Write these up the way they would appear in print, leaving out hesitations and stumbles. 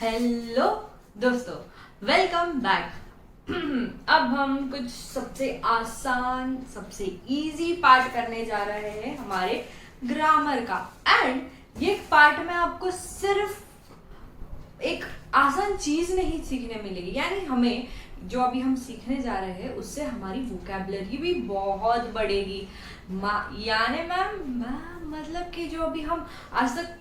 Hello दोस्तों, welcome back. अब हम कुछ सबसे आसान, सबसे इजी पार्ट करने जा रहे हैं हमारे ग्रामर का। एंड ये पार्ट में आपको सिर्फ एक आसान चीज नहीं सीखने मिलेगी, यानी हमें जो अभी हम सीखने जा रहे हैं उससे हमारी वोकैबुलरी भी बहुत बढ़ेगी। यानी मैम मतलब कि जो अभी हम आज तक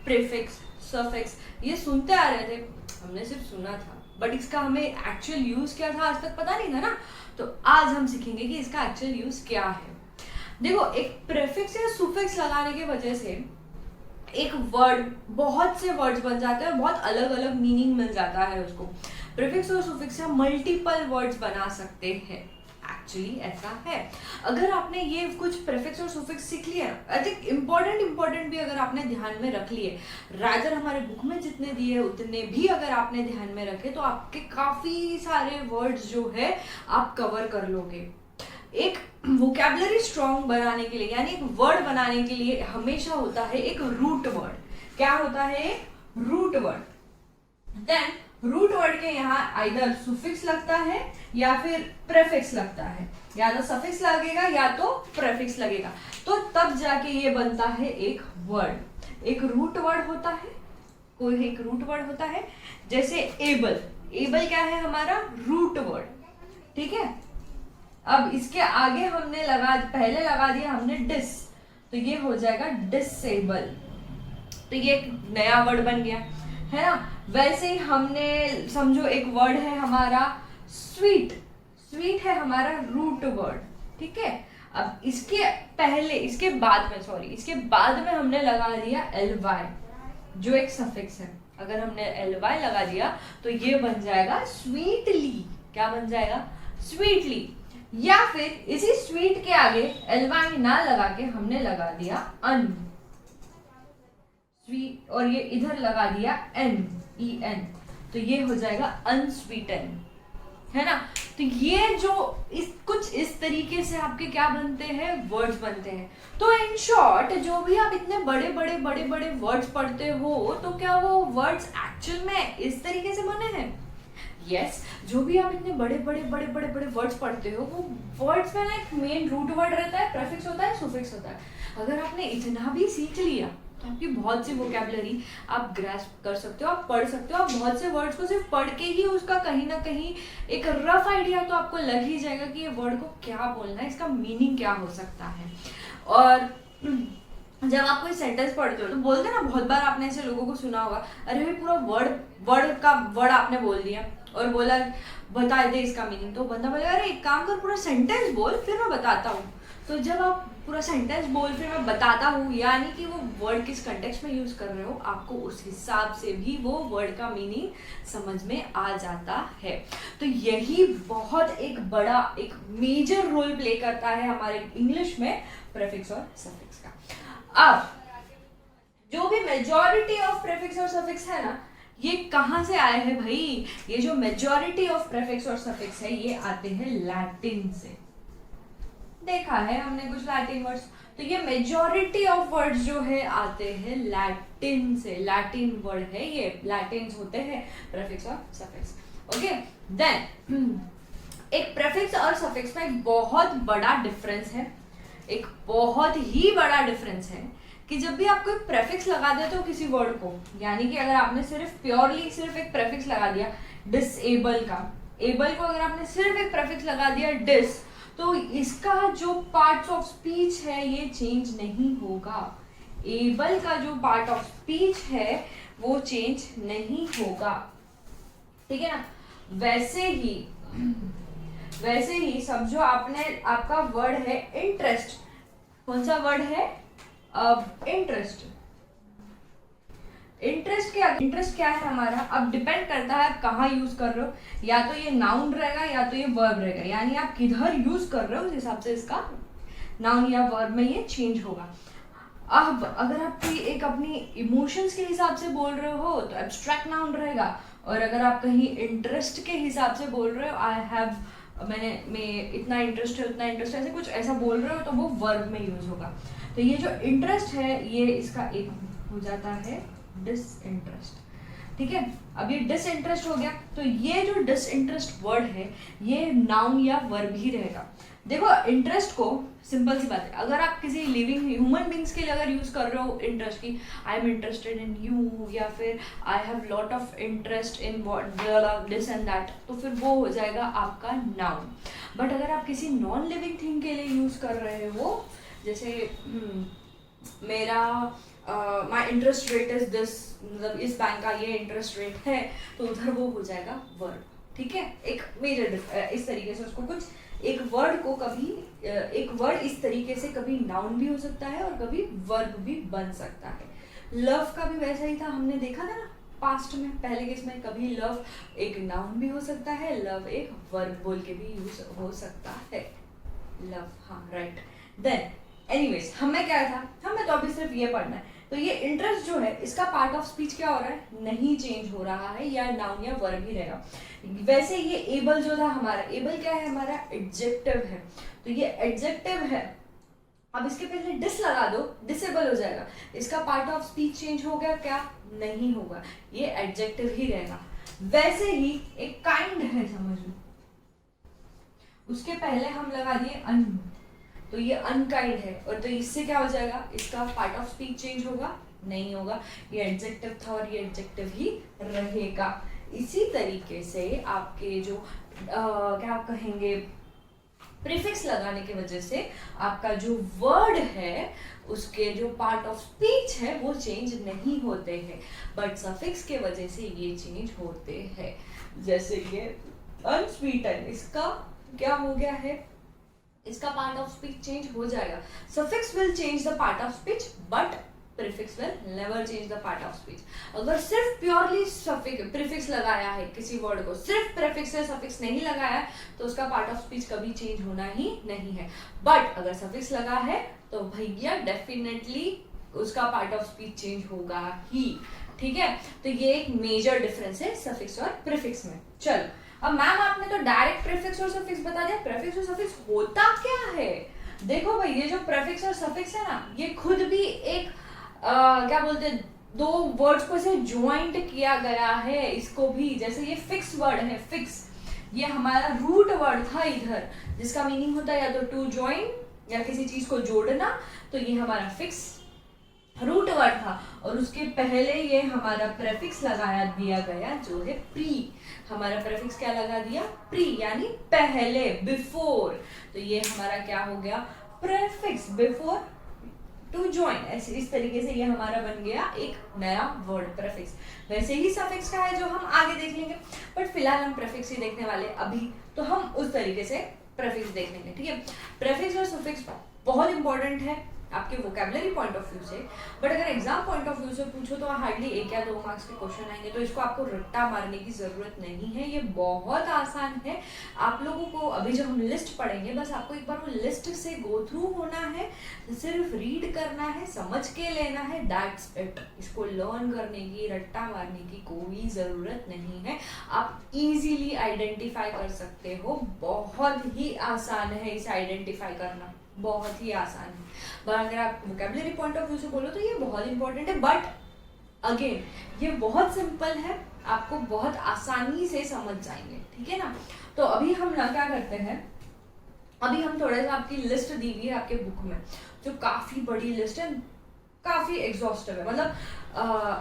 प्रीफिक्स, सफिक्स ये सुनते आ रहे थे, हमने सिर्फ सुना था, बट इसका हमें एक्चुअल यूज क्या था आज तक पता नहीं था ना। तो आज हम सीखेंगे कि इसका एक्चुअल यूज क्या है। देखो, एक प्रीफिक्स या सुफिक्स लगाने की वजह से एक वर्ड, बहुत से वर्ड्स बन जाते हैं और बहुत अलग अलग मीनिंग मिल जाता है उसको। प्रीफिक्स और सुफिक्स से मल्टीपल वर्ड्स बना सकते हैं। एक्चुअली ऐसा है। अगर आपने ये कुछ प्रीफिक्स और सुफिक्स सीख लिया, आई थिंक इंपॉर्टेंट भी अगर आपने ध्यान में रख लिए, रादर हमारे बुक में जितने दिए उतने भी अगर आपने ध्यान में रखे, तो आपके काफी सारे वर्ड्स जो है आप कवर कर लोगे। एक वोकैबुलरी स्ट्रॉन्ग बनाने के लिए, यानी एक वर्ड बनाने के लिए हमेशा होता है एक रूट वर्ड। क्या होता है? Root word. Then root word के यहाँ आइदर सुफिक्स लगता है या फिर प्रेफिक्स लगता है, या तो सफिक्स लगेगा या तो प्रेफिक्स लगेगा, तो तब जाके ये बनता है एक वर्ड। एक रूट वर्ड होता है, कोई एक रूट वर्ड होता है, जैसे एबल। एबल क्या है? हमारा रूट वर्ड। ठीक है। अब इसके आगे हमने पहले लगा दिया हमने डिस, तो ये हो जाएगा डिसेबल। तो ये एक नया वर्ड बन गया, है ना। वैसे ही हमने समझो एक वर्ड है हमारा स्वीट। स्वीट है हमारा रूट वर्ड। ठीक है। अब इसके बाद में हमने लगा दिया एल वाई, जो एक सफिक्स है। अगर हमने एल वाई लगा दिया तो ये बन जाएगा स्वीटली। क्या बन जाएगा? स्वीटली। या फिर इसी स्वीट के आगे एल वाई ना लगा के हमने लगा दिया अन स्वीट, और ये इधर लगा दिया एन, ई एन, तो ये हो जाएगा अनस्वीटन, है ना। तो ये जो कुछ इस तरीके से आपके क्या बनते हैं? वर्ड्स बनते हैं। तो इन शॉर्ट, जो भी आप इतने बड़े बड़े वर्ड्स पढ़ते हो, तो क्या वो वर्ड्स एक्चुअल में इस तरीके से बने हैं? यस। जो भी आप इतने बड़े वर्ड्स पढ़ते हो, वो वर्ड्स में ना एक मेन रूट वर्ड रहता है, प्रीफिक्स होता है, सुफिक्स होता है। अगर आपने इतना भी सीख लिया तो आपकी बहुत सी वोकैबुलरी आप ग्रैस्प कर सकते हो, आप पढ़ सकते हो। आप बहुत से वर्ड्स को सिर्फ पढ़ के ही उसका कहीं ना कहीं एक रफ आइडिया तो आपको लग ही जाएगा कि ये वर्ड को क्या बोलना है, इसका मीनिंग क्या हो सकता है। और जब आप कोई सेंटेंस पढ़ते हो तो बोलते ना, बहुत बार आपने ऐसे लोगों को सुना होगा, अरे भाई पूरा वर्ड आपने बोल दिया और बोला बता दे इसका मीनिंग। तो बंदा बोलेगा अरे एक काम कर, पूरा सेंटेंस बोल फिर मैं बताता हूँ। तो जब आप पूरा सेंटेंस बोल फिर मैं बताता हूँ, यानी कि वो वर्ड किस कंटेक्स्ट में यूज कर रहे हो, आपको उस हिसाब से भी वो वर्ड का मीनिंग समझ में आ जाता है। तो यही बहुत एक बड़ा, एक मेजर रोल प्ले करता है हमारे इंग्लिश में प्रीफिक्स और सफिक्स का। अब जो भी मेजॉरिटी ऑफ प्रीफिक्स और सफिक्स है ना, ये कहाँ से आए हैं भाई? ये जो मेजॉरिटी ऑफ प्रीफिक्स और सफिक्स है, ये आते हैं लैटिन से। देखा है हमने कुछ लैटिन वर्ड्स, तो ये मेजॉरिटी ऑफ वर्ड्स जो है आते हैं लैटिन से। लैटिन वर्ड है ये, लैटिन्स होते हैं प्रीफिक्स और सफिक्स। ओके। देन एक प्रीफिक्स और सफिक्स में एक बहुत बड़ा डिफरेंस है, एक बहुत ही बड़ा डिफरेंस है कि जब भी आप कोई प्रीफिक्स लगा देते हो किसी वर्ड को, यानी कि अगर आपने सिर्फ एक प्रीफिक्स लगा दिया डिसेबल का, एबल को अगर आपने सिर्फ एक प्रीफिक्स लगा दिया डिस, तो इसका जो पार्ट्स ऑफ स्पीच है ये चेंज नहीं होगा। एबल का जो पार्ट ऑफ स्पीच है वो चेंज नहीं होगा। ठीक है ना। वैसे ही समझो आपका वर्ड है इंटरेस्ट। कौन सा वर्ड है? इंटरेस्ट। इंटरेस्ट क्या है हमारा? अब डिपेंड करता है आप कहाँ यूज कर रहे हो, या तो ये नाउन रहेगा या तो ये वर्ब रहेगा, यानी आप किधर यूज कर रहे हो उस हिसाब से इसका नाउन या वर्ब में ये चेंज होगा। अब अगर आप एक अपनी इमोशंस के हिसाब से बोल रहे हो तो एब्स्ट्रैक्ट नाउन रहेगा, और अगर आप कहीं इंटरेस्ट के हिसाब से बोल रहे हो, मैं इतना इंटरेस्ट है उतना इंटरेस्ट है, ऐसे कुछ ऐसा बोल रहे हो, तो वो वर्ब में यूज होगा। तो ये जो इंटरेस्ट है ये इसका एक हो जाता है डिसइंटरेस्ट। ठीक है। अब ये डिसइंटरेस्ट हो गया, तो ये जो डिसइंटरेस्ट वर्ड है ये नाउन या वर्ब ही रहेगा। देखो इंटरेस्ट को, सिंपल सी बात है, अगर आप किसी लिविंग ह्यूमन बींग्स के लिए अगर यूज कर रहे हो इंटरेस्ट की, I am interested in you, या फिर I have lot of interest in this and that, तो फिर वो हो जाएगा आपका नाउन। बट अगर आप किसी नॉन लिविंग थिंग के लिए यूज कर रहे हो, जैसे मेरा my interest rate is this, मतलब इस बैंक का ये इंटरेस्ट रेट है, तो उधर वो हो जाएगा वर्ड। ठीक है, एक मेजर इस तरीके से उसको कुछ एक वर्ड को कभी एक वर्ड इस तरीके से कभी नाउन भी हो सकता है और कभी वर्ब भी बन सकता है। लव का भी वैसा ही था, हमने देखा था ना पास्ट में, पहले केस में, कभी लव एक नाउन भी हो सकता है, लव एक वर्ब बोल के भी यूज हो सकता है। लव, हाँ राइट। देन एनीवेज हमें क्या था, हमें तो अभी सिर्फ ये पढ़ना है। तो ये इंटरेस्ट जो है इसका पार्ट ऑफ स्पीच क्या हो रहा है, नहीं चेंज हो रहा है, या नाउन या वर्ब ही रहेगा। वैसे ये एबल जो था हमारा, एबल क्या है हमारा, एडजेक्टिव है, तो ये एडजेक्टिव है। अब इसके पहले डिस लगा दो, डिसेबल हो जाएगा, इसका पार्ट ऑफ स्पीच चेंज हो गया क्या, नहीं होगा, ये एडजेक्टिव ही रहेगा। वैसे ही एक काइंड है, समझ लो, उसके पहले हम लगा दिए अन, तो ये अनकाइंड है, और तो इससे क्या हो जाएगा, इसका पार्ट ऑफ स्पीच चेंज होगा, नहीं होगा, ये एडजेक्टिव था और ये एडजेक्टिव ही रहेगा। इसी तरीके से आपके जो क्या आप कहेंगे, प्रीफिक्स लगाने की वजह से आपका जो वर्ड है उसके जो पार्ट ऑफ स्पीच है वो चेंज नहीं होते हैं, बट सफिक्स के वजह से ये चेंज होते हैं। जैसे ये अनस्वीटन, इसका क्या हो गया है, इसका पार्ट ऑफ स्पीच चेंज हो जाएगा। Suffix will change the part of speech but prefix will never change the part of speech. अगर सिर्फ प्योरली प्रीफिक्स लगाया है किसी वर्ड को, सिर्फ प्रीफिक्स से सफिक्स नहीं लगाया है, तो उसका पार्ट ऑफ स्पीच कभी चेंज होना ही नहीं है। बट अगर सफिक्स लगा है तो भैया डेफिनेटली उसका पार्ट ऑफ स्पीच चेंज होगा ही। ठीक है, तो ये एक मेजर डिफरेंस है सफिक्स और प्रीफिक्स में। चलो, अब मैम आपने तो डायरेक्ट प्रीफिक्स और सफिक्स बता दिया, प्रीफिक्स और सफिक्स होता क्या है। देखो भाई, ये जो प्रीफिक्स और सफिक्स है ना, ये खुद भी एक क्या बोलते हैं, दो वर्ड्स को ऐसे ज्वाइंट किया गया है। इसको भी, जैसे ये फिक्स वर्ड है, फिक्स, ये हमारा रूट वर्ड था इधर, जिसका मीनिंग होता है या तो टू ज्वाइन या किसी चीज को जोड़ना, तो ये हमारा फिक्स रूट वर्ड था। और उसके पहले ये हमारा प्रेफिक्स लगाया दिया गया जो है प्री, हमारा प्रेफिक्स क्या लगा दिया, प्री, यानी पहले, बिफोर, तो ये हमारा क्या हो गया, प्रेफिक्स, बिफोर टू ज्वाइन। ऐसे इस तरीके से ये हमारा बन गया एक नया वर्ड प्रेफिक्स। वैसे ही सफिक्स का है जो हम आगे देख लेंगे, बट फिलहाल हम प्रेफिक्स ही देखने वाले अभी, तो हम उस तरीके से प्रेफिक्स देख लेंगे। ठीक है, प्रेफिक्स और सफिक्स बहुत इंपॉर्टेंट है आपके वोकैबुलरी पॉइंट ऑफ व्यू से, बट अगर एग्जाम पॉइंट ऑफ व्यू से पूछो तो हार्डली 1 या 2 मार्क्स के क्वेश्चन आएंगे, तो इसको आपको रट्टा मारने की जरूरत नहीं है, ये बहुत आसान है। आप लोगों को अभी जब हम लिस्ट पढ़ेंगे, बस आपको एक बार वो लिस्ट से गो थ्रू होना है, सिर्फ रीड करना है, समझ के लेना है, दैट्स इट। इसको लर्न करने की, रट्टा मारने की कोई ज़रूरत नहीं है, आप इजीली आइडेंटिफाई कर सकते हो। बहुत ही आसान है इसे आइडेंटिफाई करना, बहुत ही आसान है। पर अगर आप वोकैबुलरी पॉइंट ऑफ व्यू से बोलो तो ये बहुत इंपॉर्टेंट है, बट अगेन ये बहुत सिंपल है, आपको बहुत आसानी से समझ जाएंगे। ठीक है ना, तो अभी हम ना क्या करते हैं, अभी हम थोड़ा सा, आपकी लिस्ट दी हुई है आपके बुक में, जो काफी बड़ी लिस्ट है, काफी एग्जॉस्टिव है, मतलब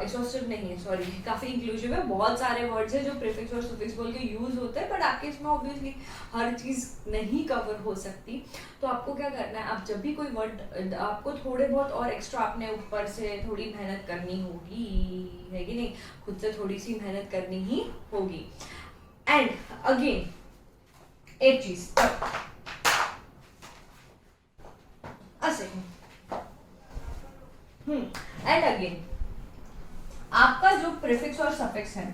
एग्जॉस्टिव नहीं है, सॉरी, काफी इंक्लूसिव है। बहुत सारे वर्ड्स है जो प्रीफिक्स और सफिक्स बोल के यूज होते हैं, बट आपके इसमें ऑब्वियसली हर चीज नहीं कवर हो सकती। तो आपको क्या करना है, आप जब भी कोई वर्ड, आपको थोड़े बहुत और एक्स्ट्रा अपने ऊपर से थोड़ी मेहनत करनी होगी, है कि नहीं, खुद से थोड़ी सी मेहनत करनी ही होगी। एंड अगेन एक चीज, एंड अगेन आपका जो प्रीफिक्स और सफिक्स है,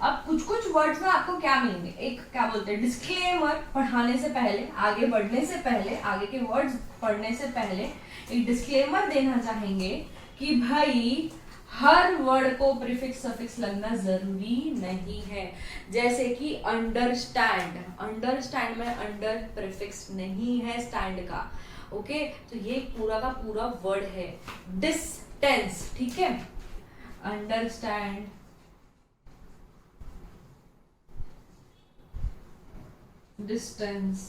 अब कुछ कुछ वर्ड्स में आपको क्या मिलेंगे, एक क्या बोलते हैं डिस्क्लेमर, पढ़ाने से पहले, आगे बढ़ने से पहले, आगे के वर्ड्स पढ़ने से पहले एक डिस्क्लेमर देना चाहेंगे कि भाई हर वर्ड को प्रीफिक्स सफिक्स लगना जरूरी नहीं है। जैसे कि अंडरस्टैंड, अंडरस्टैंड में अंडर प्रीफिक्स नहीं है स्टैंड का, ओके, तो ये पूरा का पूरा वर्ड है। डिस्टेंस, ठीक है, अंडरस्टैंड, डिस्टेंस।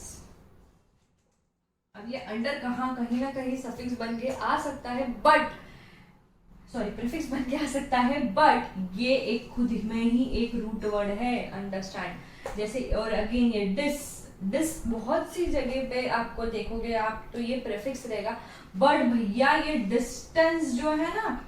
अब ये अंडर कहाँ कहीं ना कहीं सफिक्स बन के आ सकता है, बट सॉरी प्रीफिक्स बन के आ सकता है, बट ये एक खुद में ही एक रूट वर्ड है, अंडरस्टैंड। जैसे और अगेन ये डिस बहुत सी जगह पे आपको देखोगे आप तो ये प्रीफिक्स रहेगा, बट भैया ये डिस्टेंस जो है ना,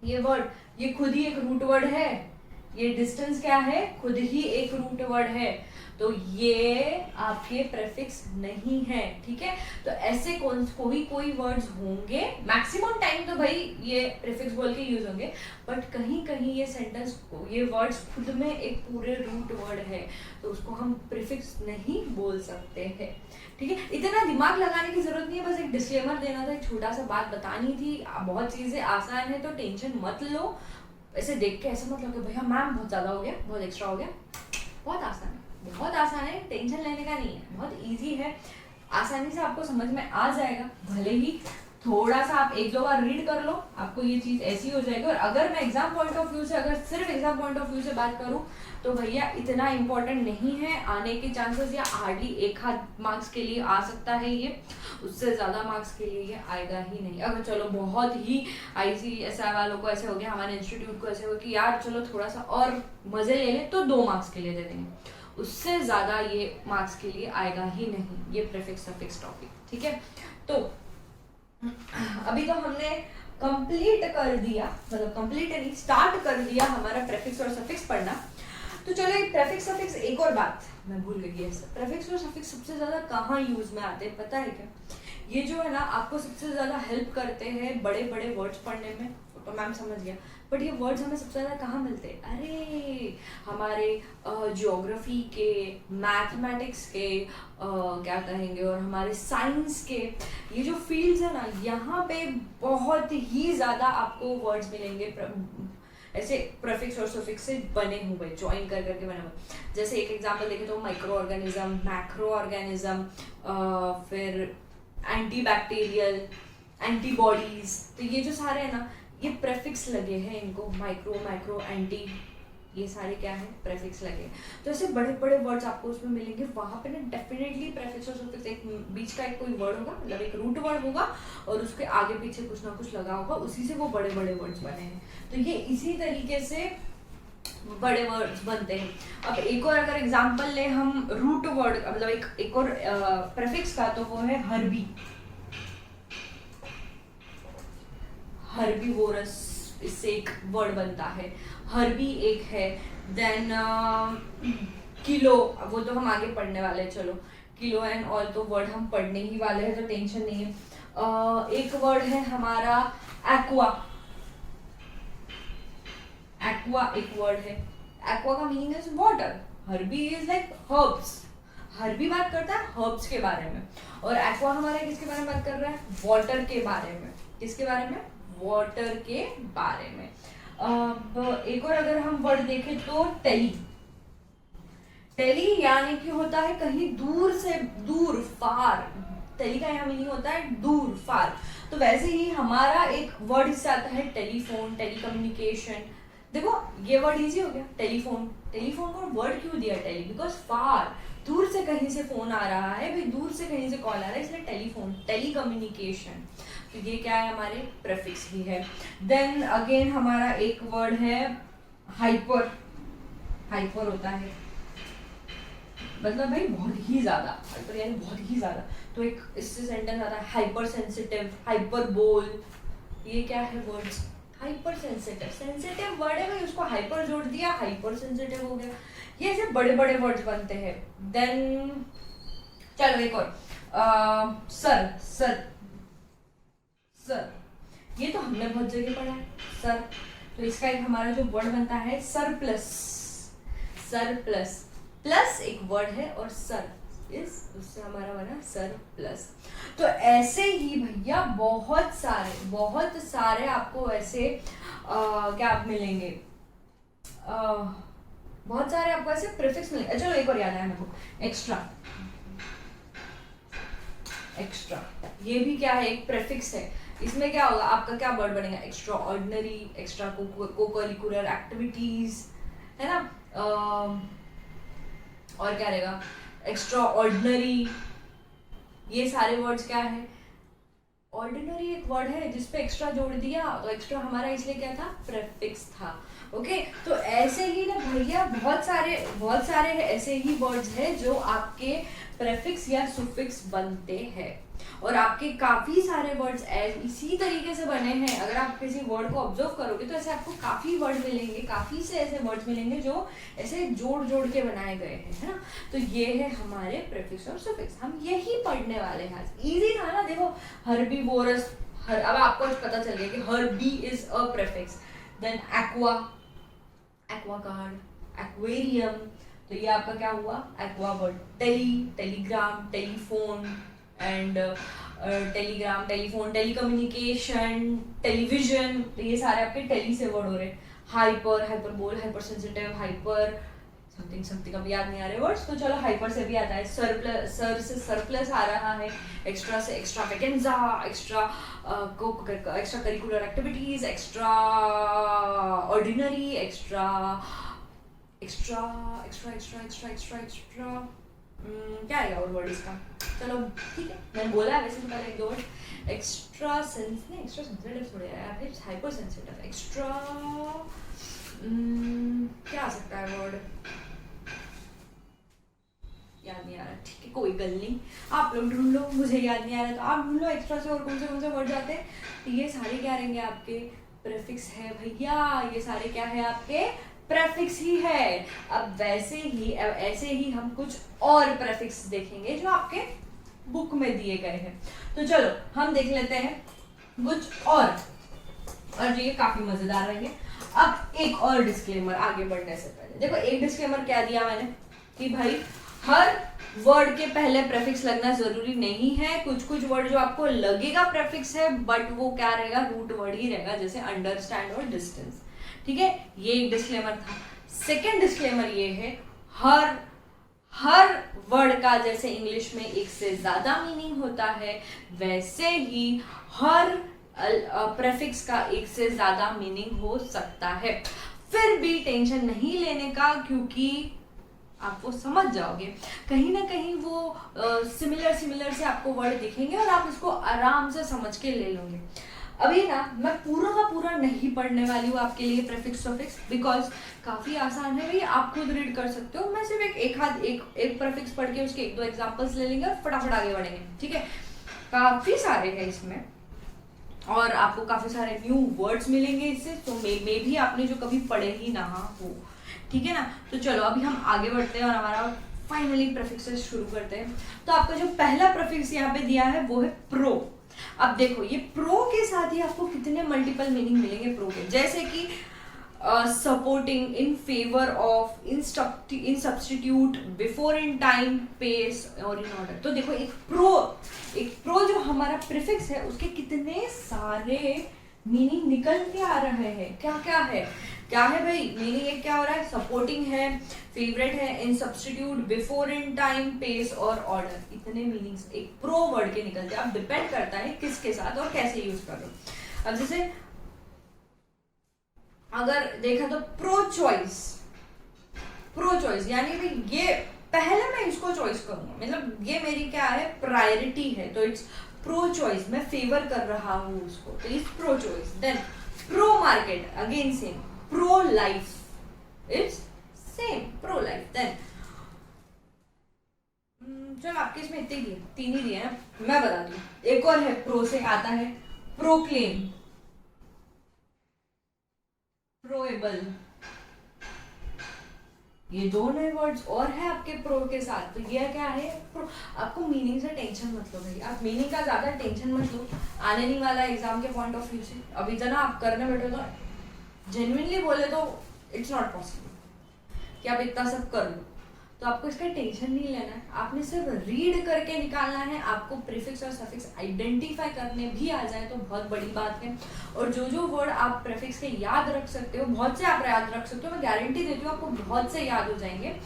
ये वर्ड ये खुद ही एक रूट वर्ड है। ये डिस्टेंस क्या है, खुद ही एक रूट वर्ड है, तो ये आपके प्रीफिक्स नहीं है, ठीक है। तो ऐसे कोई वर्ड्स होंगे, मैक्सिमम टाइम तो भाई ये प्रीफिक्स बोल के यूज होंगे, बट कहीं कहीं ये सेंटेंस ये वर्ड्स खुद में एक पूरे रूट वर्ड है, तो उसको हम प्रीफिक्स नहीं बोल सकते हैं, ठीक है। इतना दिमाग लगाने की जरूरत नहीं है, बस एक डिस्क्लेमर देना था, एक छोटा सा बात बतानी थी। बहुत चीजें आसान है तो टेंशन मत लो, ऐसे देख के ऐसा मत लगे भैया मैम बहुत ज्यादा हो गया, बहुत एक्स्ट्रा हो गया। बहुत आसान है, बहुत आसान है, टेंशन लेने का नहीं है, बहुत इजी है, आसानी से आपको समझ में आ जाएगा। भले ही थोड़ा सा आप एक दो बार रीड कर लो, आपको ये चीज ऐसी हो जाएगी। और अगर मैं एग्जाम पॉइंट ऑफ व्यू से, अगर सिर्फ एग्जाम पॉइंट ऑफ व्यू से बात करूं तो भैया इतना इंपॉर्टेंट नहीं है, आने के चांसेस या हार्डली एक हाथ मार्क्स के लिए आ सकता है ये, उससे ज्यादा मार्क्स के लिए ये आएगा ही नहीं। अगर चलो बहुत ही ICSI वालों को ऐसे हो गया, हमारे इंस्टीट्यूट को ऐसे हो कि यार चलो थोड़ा सा और मजे ले लें तो 2 मार्क्स के लिए दे देंगे, उससे ज्यादा ये मार्क्स के लिए आएगा ही नहीं ये प्रीफिक्स सफिक्स टॉपिक, ठीक है। तो अभी तो हमने कंप्लीट कर दिया, मतलब कंप्लीट नहीं स्टार्ट कर दिया हमारा प्रीफिक्स और सफिक्स पढ़ना। तो चलो एक प्रीफिक्स सफिक्स, एक और बात मैं भूल गई है, प्रीफिक्स और सफिक्स सबसे ज्यादा कहाँ यूज में आते हैं पता है क्या? ये जो है ना आपको सबसे ज्यादा हेल्प करते हैं बड़े बड़े वर्ड्स पढ़ने में, तो मैम समझ गया, बट ये वर्ड्स हमें सबसे ज्यादा कहाँ मिलते हैं? अरे हमारे ज्योग्राफी के, मैथमेटिक्स के, क्या कहेंगे, और हमारे साइंस के, ये जो फील्ड्स है ना, यहाँ पे बहुत ही ज्यादा आपको वर्ड्स मिलेंगे ऐसे प्रीफिक्स और सफिक्स से बने हुए, ज्वाइन कर करके बने हुए। जैसे एक एग्जांपल देखें तो माइक्रो ऑर्गेनिज्म, मैक्रो ऑर्गेनिज्म, फिर एंटीबैक्टीरियल, एंटीबॉडीज, तो ये जो सारे हैं ना ये प्रीफिक्स लगे हैं इनको, माइक्रो, मैक्रो, एंटी, ये सारे क्या है प्रीफिक्स लगे। तो ऐसे बड़े बड़े वर्ड्स आपको उसमें मिलेंगे, वहां पे ना डेफिनेटली प्रीफिक्स और सफिक्स एक बीच का एक कोई वर्ड होगा, मतलब एक रूट वर्ड होगा और उसके आगे पीछे कुछ ना कुछ लगा होगा, उसी से वो बड़े बड़े वर्ड्स बने हैं। तो ये इसी तरीके से बड़े वर्ड्स बनते हैं। अब एक और अगर एग्जांपल ले हम रूट वर्ड, मतलब एक और प्रीफिक्स का, तो वो है हर्बी, हर्बीवोरस, इससे एक वर्ड बनता है, हर्बी एक है। देन किलो, वो तो हम आगे पढ़ने वाले हैं, चलो किलो एंड ऑल तो वर्ड हम पढ़ने ही वाले हैं, तो टेंशन नहीं है। एक वर्ड है हमारा एक्वा, एक्वा एक वर्ड है, एक्वा का meaning is water, herby is like herbs, herby बात करता है हर्ब्स के बारे में, और एक्वा हमारा किसके बारे में बात कर रहा है? वाटर के बारे में। किसके बारे में? वाटर के बारे में। अब एक और अगर हम वर्ड देखें तो टेली, टेली यानी कि होता है कहीं दूर से, दूर, फार, टेली का यहाँ मीनिंग होता है दूर, फार। तो वैसे ही हमारा एक वर्ड इससे आता है टेलीफोन, टेलीकम्युनिकेशन। देखो ये वर्ड इजी हो गया, टेलीफोन, टेलीफोन को वर्ड क्यों दिया टेली? बिकॉज फार, दूर से कहीं से फोन आ रहा है भाई, दूर से कहीं से कॉल आ रहा है, इसलिए टेलीफोन, टेलीकम्युनिकेशन। तो ये क्या है? हमारे प्रीफिक्स ही है। देन अगेन हमारा एक वर्ड है हाइपर, हाइपर होता है मतलब भाई बहुत ही ज्यादा, हाइपर यानी बहुत ही ज्यादा। तो एक इससे सेंटेंस आता है हाइपर सेंसिटिव, हाइपर बोल, ये क्या है words? Hyper sensitive, sensitive word है भाई, उसको हाइपर जोड़ दिया, हाइपर सेंसिटिव हो गया। ये ऐसे बड़े बड़े वर्ड्स बनते हैं। देन चलो एक और, सर, सर, सर, ये तो हमने बहुत जगह पढ़ा है सर। तो इसका एक हमारा जो वर्ड बनता है सरप्लस, सरप्लस, प्लस एक वर्ड है और सर इस, उससे हमारा बना सरप्लस। तो ऐसे ही भैया बहुत सारे आपको ऐसे क्या मिलेंगे, बहुत सारे आपको ऐसे प्रीफिक्स मिलेंगे। चलो एक और याद आया मेरे को, एक्स्ट्रा, एक्स्ट्रा, ये भी क्या है? एक प्रीफिक्स है। इसमें क्या होगा? आपका क्या वर्ड बनेगा? Extra ordinary, extra co-curricular activities, है ना, और क्या रहेगा? एक्स्ट्रा ऑर्डिनरी, ये सारे वर्ड्स क्या है? ऑर्डिनरी एक वर्ड है जिसपे एक्स्ट्रा जोड़ दिया, तो एक्स्ट्रा हमारा इसलिए क्या था? प्रेफिक्स था। ओके, तो ऐसे ही ना भैया बहुत सारे ऐसे ही वर्ड्स हैं जो आपके प्रेफिक्स या सुफिक्स बनते हैं, और आपके काफी सारे वर्ड्स इसी तरीके से बने हैं। अगर आप किसी वर्ड को ऑब्जर्व करोगे तो ऐसे आपको काफी वर्ड मिलेंगे, काफी से ऐसे वर्ड्स मिलेंगे जो ऐसे जोड़ जोड़ के बनाए गए हैं, है ना। तो ये है हमारे प्रेफिक्स और सुफिक्स, हम यही पढ़ने वाले हैं आज। इजी था ना? देखो, हर्बीवोरस, अब आपको पता चल गया कि herby is a prefix. Then aqua, aquaguard, aquarium, तो ये आपका क्या हुआ? Aqua word. Telegram, telephone and telegram, telephone, telecommunication, television, तो ये सारे आपके टेली से वर्ड हो रहे हैं। Hyper, hyperbole, hyper sensitive, hyper something something, अब याद नहीं आ रहे वर्ड्स, तो चलो हाइपर से भी आता है। सर से सरप्लस आ रहा है, एक्स्ट्रा से extravaganza, extra curricular activities, extra ordinary, extra extra extra extra extra extra extra क्या आएगा और वर्ड इसका? चलो ठीक है, मैंने बोला है वैसे तो पहले एक दो वर्ड। एक्स्ट्रा सेंसिटिव थोड़े यार, फिर हाइपर सेंसिटिव, एक्स्ट्रा क्या आ सकता है वर्ड? याद नहीं आ रहा, ठीक है कोई गल नहीं, आप लोग ढूंढ लो, मुझे याद नहीं आ रहा तो आप ढूंढ लो एक्स्ट्रा से और कौन से वर्ड जाते हैं। तो ये सारे क्या रहेंगे? आपके प्रेफिक्स है भैया, ये सारे क्या है? आपके प्रेफिक्स ही है। अब ऐसे ही हम कुछ और प्रेफिक्स देखेंगे जो आपके बुक में दिए गए हैं। तो चलो हम देख लेते हैं कुछ और ये काफी मजेदार रहेंगे। अब एक और डिस्क्लेमर आगे बढ़ने से पहले, देखो एक डिस्क्लेमर क्या दिया मैंने कि भाई हर वर्ड के पहले प्रेफिक्स लगना जरूरी नहीं है। कुछ वर्ड जो आपको लगेगा प्रेफिक्स है, बट वो क्या रहेगा? रूट वर्ड ही रहेगा, जैसे अंडरस्टैंड और डिस्टेंस। ठीक है, ये एक डिस्क्लेमर था। सेकेंड डिस्क्लेमर ये है, हर वर्ड का जैसे इंग्लिश में एक से ज्यादा मीनिंग होता है, वैसे ही हर प्रेफिक्स का एक से ज्यादा मीनिंग हो सकता है। फिर भी टेंशन नहीं लेने का, क्योंकि आप वो समझ जाओगे, कहीं ना कहीं वो सिमिलर से आपको वर्ड दिखेंगे और आप उसको आराम से समझ के ले लोगे। अभी ना मैं पूरा का पूरा नहीं पढ़ने वाली हूँ आपके लिए प्रेफिक्स सफिक्स, बिकॉज काफी आसान है भाई, आप खुद रीड कर सकते हो। मैं सिर्फ एक प्रेफिक्स पढ़ के उसके एक दो एग्जांपल्स ले लेंगे और फटाफट आगे बढ़ेंगे। ठीक है, काफी सारे हैं इसमें और आपको काफी सारे न्यू वर्ड्स मिलेंगे इससे, तो मे भी आपने जो कभी पढ़े ही ना हो। ठीक है ना, तो चलो अभी हम आगे बढ़ते हैं और हमारा फाइनली प्रेफिक्सेस शुरू करते हैं। तो आपका जो पहला प्रेफिक्स यहाँ पे दिया है वो है प्रो। अब देखो ये प्रो के साथ ही आपको कितने मल्टीपल मीनिंग मिलेंगे प्रो के, जैसे कि supporting, in favour of, in substitute, before in time, pace और इन ऑर्डर। तो देखो एक प्रो जो हमारा प्रीफिक्स है उसके कितने सारे मीनिंग निकल के आ रहे हैं। क्या है भाई मीनिंग? एक क्या हो रहा है? सपोर्टिंग है, फेवरेट है, in substitute, before in time, pace और ऑर्डर। इतने मीनिंग्स एक प्रो वर्ड के निकलते हैं। अब डिपेंड करता है किसके साथ और कैसे यूज कर लो। अब जैसे अगर देखा तो प्रो चॉइस यानी भाई ये पहले मैं इसको चॉइस करूंगा, मतलब ये मेरी क्या है? प्रायोरिटी है, तो इट्स प्रो चॉइस, मैं फेवर कर रहा हूँ उसको, तो it's pro choice. Then pro market, again same. Pro life, it's same, pro life. Then चलो आपके इसमें इतने दिए, तीन ही दिए ना, मैं बता दूं। एक और है प्रो से आता है प्रोक्लेम, प्रोएबल, ये दो नए वर्ड्स और है आपके प्रो के साथ। तो ये क्या है? प्रो। आपको मीनिंग से टेंशन मत लो भाई, आप मीनिंग का ज्यादा टेंशन मत लो, आने नहीं वाला एग्जाम के पॉइंट ऑफ व्यू से। अभी जना आप करने बैठे तो जेन्युइनली बोले तो इट्स नॉट पॉसिबल कि आप इतना सब कर लो, तो आपको इसका टेंशन नहीं लेना है। आपने सिर्फ रीड करके निकालना है। आपको प्रीफिक्स और सफिक्स आइडेंटिफाई करने भी आ जाए तो बहुत बड़ी बात है। और जो वर्ड आप प्रीफिक्स के याद रख सकते हो, बहुत से आप याद रख सकते हो, मैं गारंटी देती हूँ आपको बहुत से याद हो जाएंगे।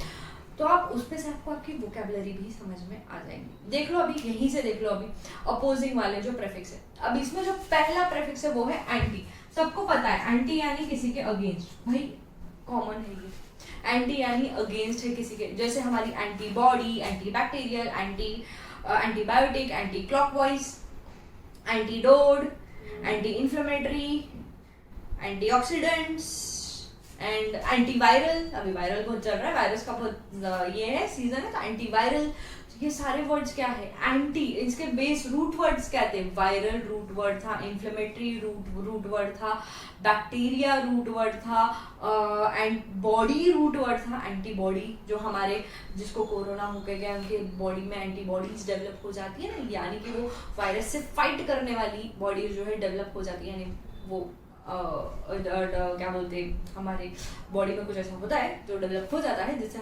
तो आप उसपे से आपको आपकी वोकैबुलरी भी समझ में आ जाएगी। देख लो अभी, यहीं से देख लो अभी अपोजिंग वाले जो प्रीफिक्स है। अब इसमें जो पहला प्रीफिक्स है वो है एंटी। सबको पता है एंटी यानी किसी के अगेंस्ट, भाई कॉमन है ये। एंटी यानी अगेंस्ट है किसी के, जैसे हमारी antibody, anti bacterial, antibiotic, anti clockwise, antidote, anti inflammatory, antioxidants and antiviral. अभी वायरल बहुत चल रहा है, वायरस का बहुत ये है सीजन है, तो एंटीवायरल। ये सारे वर्ड्स क्या है, एंटी, इसके बेस रूट वर्ड्स क्या थे, वायरल रूट वर्ड था, इन्फ्लेमेटरी रूट वर्ड था, बैक्टीरिया रूट वर्ड था, एंड बॉडी रूट वर्ड था, एंटीबॉडी, जो हमारे जिसको कोरोना हो गया उनके बॉडी में एंटीबॉडीज डेवलप हो जाती है ना, यानी कि वो वायरस से फाइट करने वाली बॉडी जो है डेवलप हो जाती है, यानी वो क्या बोलते हैं, हमारे बॉडी में कुछ ऐसा होता है जो डेवलप हो जाता है, जिससे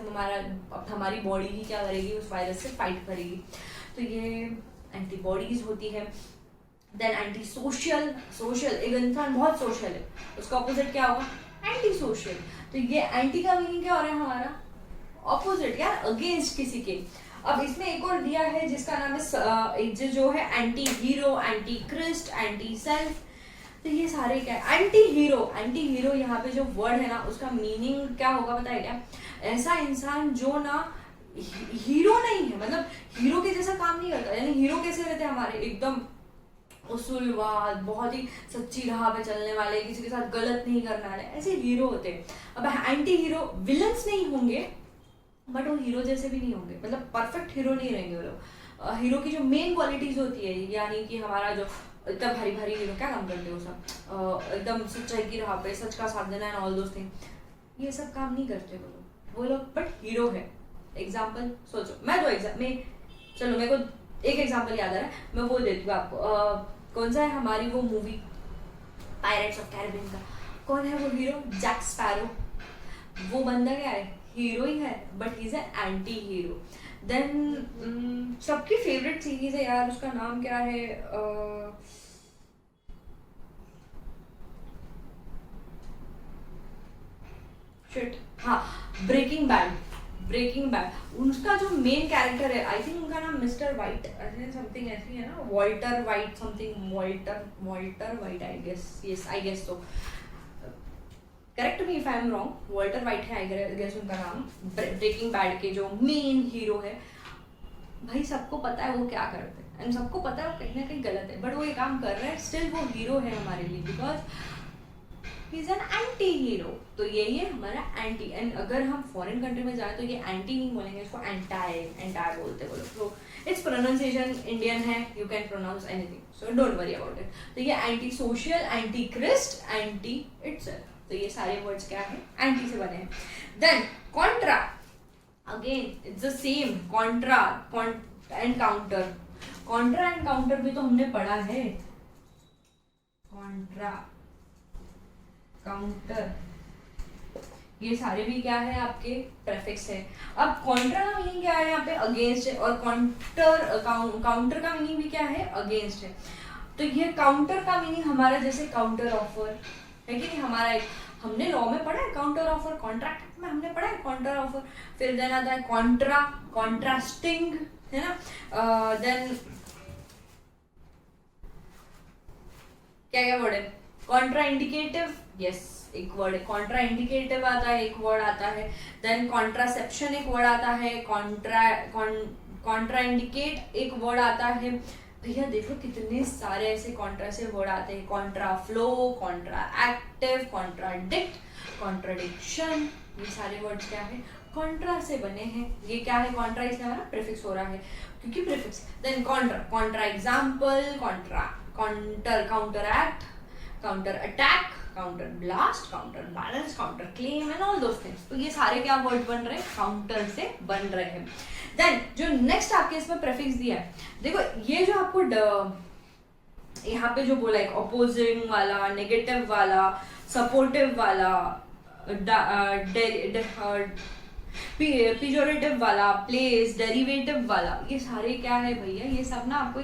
हमारी बॉडी ही क्या करेगी, उस वायरस से फाइट करेगी। तो ये एंटीबॉडीज होती है। देन एंटी सोशल, सोशल, एक इंसान बहुत सोशल है, उसका ऑपोजिट क्या होगा, एंटी सोशल। तो ये एंटी का मीनिंग क्या हो रहा है हमारा, ऑपोजिट, यार अगेंस्ट किसी के। अब इसमें एक और दिया है जिसका नाम है जो है anti hero, anti Christ, anti self. तो ये सारे क्या है, एंटी हीरो। एंटी हीरो यहाँ पे जो वर्ड है ना, उसका मीनिंग क्या होगा पता है क्या, ऐसा इंसान जो ना हीरो नहीं है, मतलब हीरो के जैसा काम नहीं करता। यानी हीरो कैसे रहते हैं हमारे, एकदम उसूलवाद, बहुत ही सच्ची राह पे चलने वाले, किसी के साथ गलत नहीं करने वाले, ऐसे हीरो होते हैं। अब एंटी हीरो विलन्स नहीं होंगे, बट वो हीरो जैसे भी नहीं होंगे, मतलब परफेक्ट हीरो नहीं रहेंगे वो लोग। हीरो की जो मेन क्वालिटीज होती है, यानी कि हमारा जो इतना भारी भारी हीरो क्या काम करते हो सब, एकदम सच्चाई की राह पे, सच का साथ देना एंड ऑल दोस थिंग, ये सब काम नहीं करते वो लोग, बट हीरो है। एग्जाम्पल सोचो, मैं चलो मेरे को एक एग्जाम्पल याद आ रहा है, मैं वो देती हूँ आपको। कौन सा है हमारी वो मूवी पायरेट्स ऑफ कैरिबियन का, कौन है वो हीरो, जैक स्पैरो। वो बंदा क्या है, हीरो ही है, but he is anti hero. Then सबकी फेवरेट सीरीज है यार, उसका नाम क्या है, शिट, हाँ, ब्रेकिंग बैड। ब्रेकिंग बैड, उसका जो मेन कैरेक्टर है, आई थिंक उनका नाम मिस्टर वाइट ऐसे समथिंग ऐसी है ना, Walter White something, Walter White I guess, yes I guess. तो correct me if I am wrong, Walter White है आई गेस उनका नाम। ब्रेकिंग बैड के जो मेन हीरो है, भाई सबको पता है वो क्या करते हैं, एंड सबको पता है वो कहीं ना कहीं गलत है, बट वो ये काम कर रहे हैं, स्टिल वो हीरो है हमारे लिए, because he is an anti hero. तो यही है हमारा एंटी। एंड अगर हम फॉरेन कंट्री में जाए तो ये एंटी नहीं बोलेंगे, इसको एंटाई बोलते बोलो। तो इट्स प्रोनाउंसिएशन इंडियन है, you can pronounce anything, so don't worry about it. तो ये anti social, anti Christ, anti itself, तो ये सारे वर्ड्स क्या है, एंटी से बने हैं। Then contra, again it's the same, contra and counter. Contra and counter भी तो हमने पढ़ा है, कॉन्ट्रा काउंटर, ये सारे भी क्या है आपके प्रेफिक्स है। अब कॉन्ट्रा का मीनिंग क्या है यहाँ पे, अगेंस्ट है, और काउंटर का मीनिंग भी क्या है, अगेंस्ट है। तो ये काउंटर का मीनिंग हमारा जैसे काउंटर ऑफर है कि नहीं, हमारा एक हमने लॉ में पढ़ा है काउंटर ऑफर, कॉन्ट्रैक्ट में हमने पढ़ा है काउंटर ऑफर। फिर देन आता है कॉन्ट्रा, कॉन्ट्रास्टिंग, है ना। देन क्या क्या वर्ड है, कॉन्ट्रा इंडिकेटिव, यस एक वर्ड है, कॉन्ट्रा इंडिकेटिव आता है, एक वर्ड आता है। देन कॉन्ट्रासेप्शन एक वर्ड आता है, कॉन्ट्रा इंडिकेट एक वर्ड आता है। भैया देखो कितने सारे ऐसे कॉन्ट्रा से वर्ड आते हैं, Contra flow, Contra active, contradict, contradiction, ये सारे वर्ड्स क्या है, कॉन्ट्रा से बने हैं। ये क्या है, कॉन्ट्रा, इसमें हमारा प्रीफिक्स हो रहा है क्योंकि prefix. Then contra, contra example, contra, counter, counter act, counter attack, counter blast, counter balance, counter claim and all those things. तो ये सारे क्या वर्ड बन रहे हैं, काउंटर से बन रहे हैं। देन जो नेक्स्ट आपके इसमें प्रीफिक्स दिया है, देखो ये जो आपको यहाँ पे जो बोला है, ऑपोजिंग वाला, नेगेटिव वाला, सपोर्टिव वाला, पिजोरेटिव वाला, प्लेस, डेरिवेटिव वाला, ये सारे क्या है भैया, ये सब ना आपको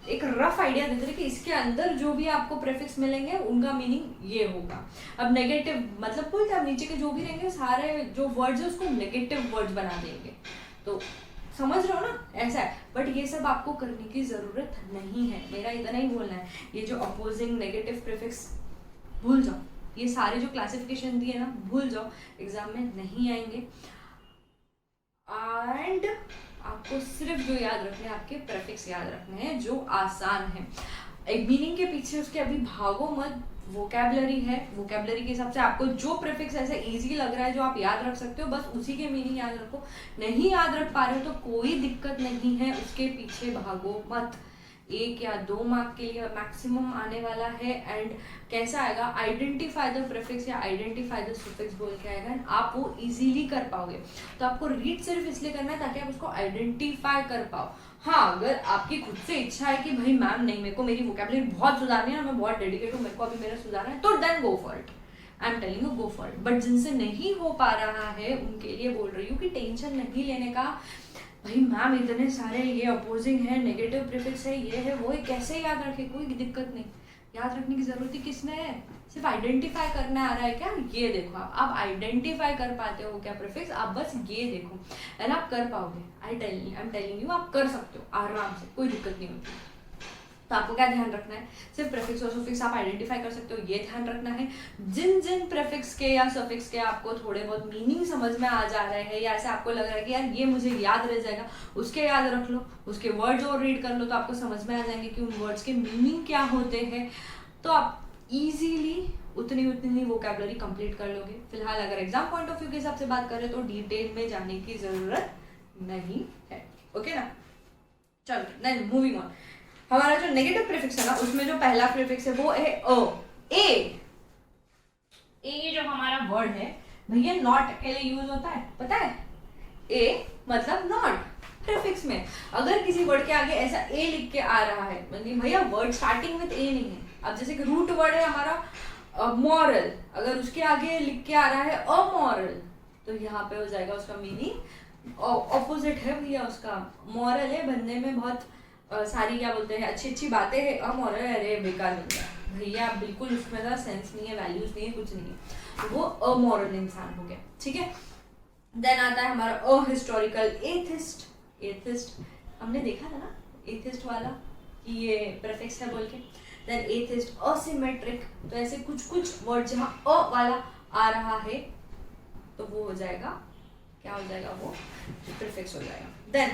एक रफ आइडिया देते हैं कि इसके अंदर जो भी आपको प्रीफिक्स मिलेंगे उनका मीनिंग ये होगा। अब नेगेटिव मतलब कोई आप नीचे के जो भी रहेंगे सारे जो वर्ड्स है उसको नेगेटिव वर्ड्स बना देंगे, तो समझ रहे हो ना, ऐसा है। बट ये सब आपको करने की जरूरत नहीं है, मेरा इतना ही बोलना है। ये जो अपोजिंग नेगेटिव प्रीफिक्स भूल जाओ, ये सारे जो क्लासिफिकेशन दिए ना भूल जाओ, एग्जाम में नहीं आएंगे। एंड आपको सिर्फ जो याद रखने हैं, आपके प्रेफिक्स याद रखने हैं जो आसान है। एक मीनिंग के पीछे उसके अभी भागो मत, वोकैबलरी है, वोकैबलरी के हिसाब से आपको जो प्रीफिक्स ऐसे इजी लग रहा है जो आप याद रख सकते हो बस उसी के मीनिंग याद रखो। नहीं याद रख पा रहे हो तो कोई दिक्कत नहीं है, उसके पीछे भागो मत। 1 या 2 मार्क के लिए मैक्सिमम आने वाला है। एंड कैसा आएगा, आइडेंटिफाई द प्रीफिक्स या आइडेंटिफाई द सुफिक्स बोल के आएगा, आप वो इजीली कर पाओगे। तो आपको रीड सिर्फ इसलिए करना है ताकि आप उसको आइडेंटिफाई कर पाओ। हाँ, अगर आपकी खुद से इच्छा है कि भाई मैम नहीं, मेरे को मेरी वोकैबुलरी बहुत सुधारनी है और मैं बहुत डेडिकेट हूँ, मेरे को अभी मेरा सुधारना है, तो then go for it, I am telling you go for it. But जिनसे नहीं हो पा रहा है उनके लिए बोल रही हूँ कि टेंशन नहीं लेने का। भाई मैम इतने सारे ये अपोजिंग है, नेगेटिव प्रीफिक्स है, ये है वो है, कैसे याद रखे, कोई दिक्कत नहीं। याद रखने की जरूरत ही किसने है, सिर्फ आइडेंटिफाई करना आ रहा है क्या, ये देखो आप आइडेंटिफाई कर पाते हो क्या प्रीफिक्स, आप बस ये देखो एंड आप कर पाओगे। आई एम टेलिंग यू आप कर सकते हो आराम से, कोई दिक्कत नहीं होती। तो आपको क्या ध्यान रखना है, सिर्फ प्रीफिक्स और सफिक्स आप आइडेंटिफाई कर सकते हो, ये ध्यान रखना है। जिन जिन प्रीफिक्स के या सफिक्स के आपको थोड़े बहुत मीनिंग समझ में आ जा रहे हैं या ऐसे आपको लग रहा है कि यार ये मुझे याद रह जाएगा, उसके याद रख लो, उसके वर्ड्स और रीड कर लो तो आपको समझ में आ जाएंगे कि उन वर्ड्स के मीनिंग क्या होते हैं। तो आप इजीली उतनी वोकैबुलरी कंप्लीट कर लोगे। फिलहाल अगर एग्जाम पॉइंट ऑफ व्यू के हिसाब से बात करें तो डिटेल में जाने की जरूरत नहीं है, ओके ना। चलो देन मूविंग ऑन, हमारा जो नेगेटिव प्रीफिक्स है ना उसमें जो पहला प्रीफिक्स है वो है ए जो हमारा वर्ड है भैया नॉट के लिए यूज होता है, पता है, ए मतलब नॉट। प्रीफिक्स में अगर किसी वर्ड के आगे ऐसा ए लिख के आ रहा है मतलब भैया वर्ड स्टार्टिंग विद ए नहीं है। अब जैसे कि रूट वर्ड है हमारा मॉरल, अगर उसके आगे लिख के आ रहा है अमॉरल तो यहाँ पे हो जाएगा उसका मीनिंग ऑपोजिट है भैया उसका। मॉरल है, बनने में बहुत सारी क्या बोलते हैं अच्छी बातें हैं, अमॉरल अरे बेकार बन गया भैया, बिल्कुल उसमें का सेंस नहीं है, वैल्यूज नहीं है, कुछ नहीं है, तो वो अमॉरल इंसान हो गया, ठीक है। देन आता है हमारा अहिस्टोरिकल एथिस्ट। एथिस्ट हमने देखा था ना एथिस्ट वाला कि ये प्रीफिक्स है बोल के। देन एथिस्ट, असिमेट्रिक, तो ऐसे कुछ वर्ड जहाँ अ वाला आ रहा है तो वो हो जाएगा, क्या हो जाएगा, वो प्रीफिक्स हो जाएगा। देन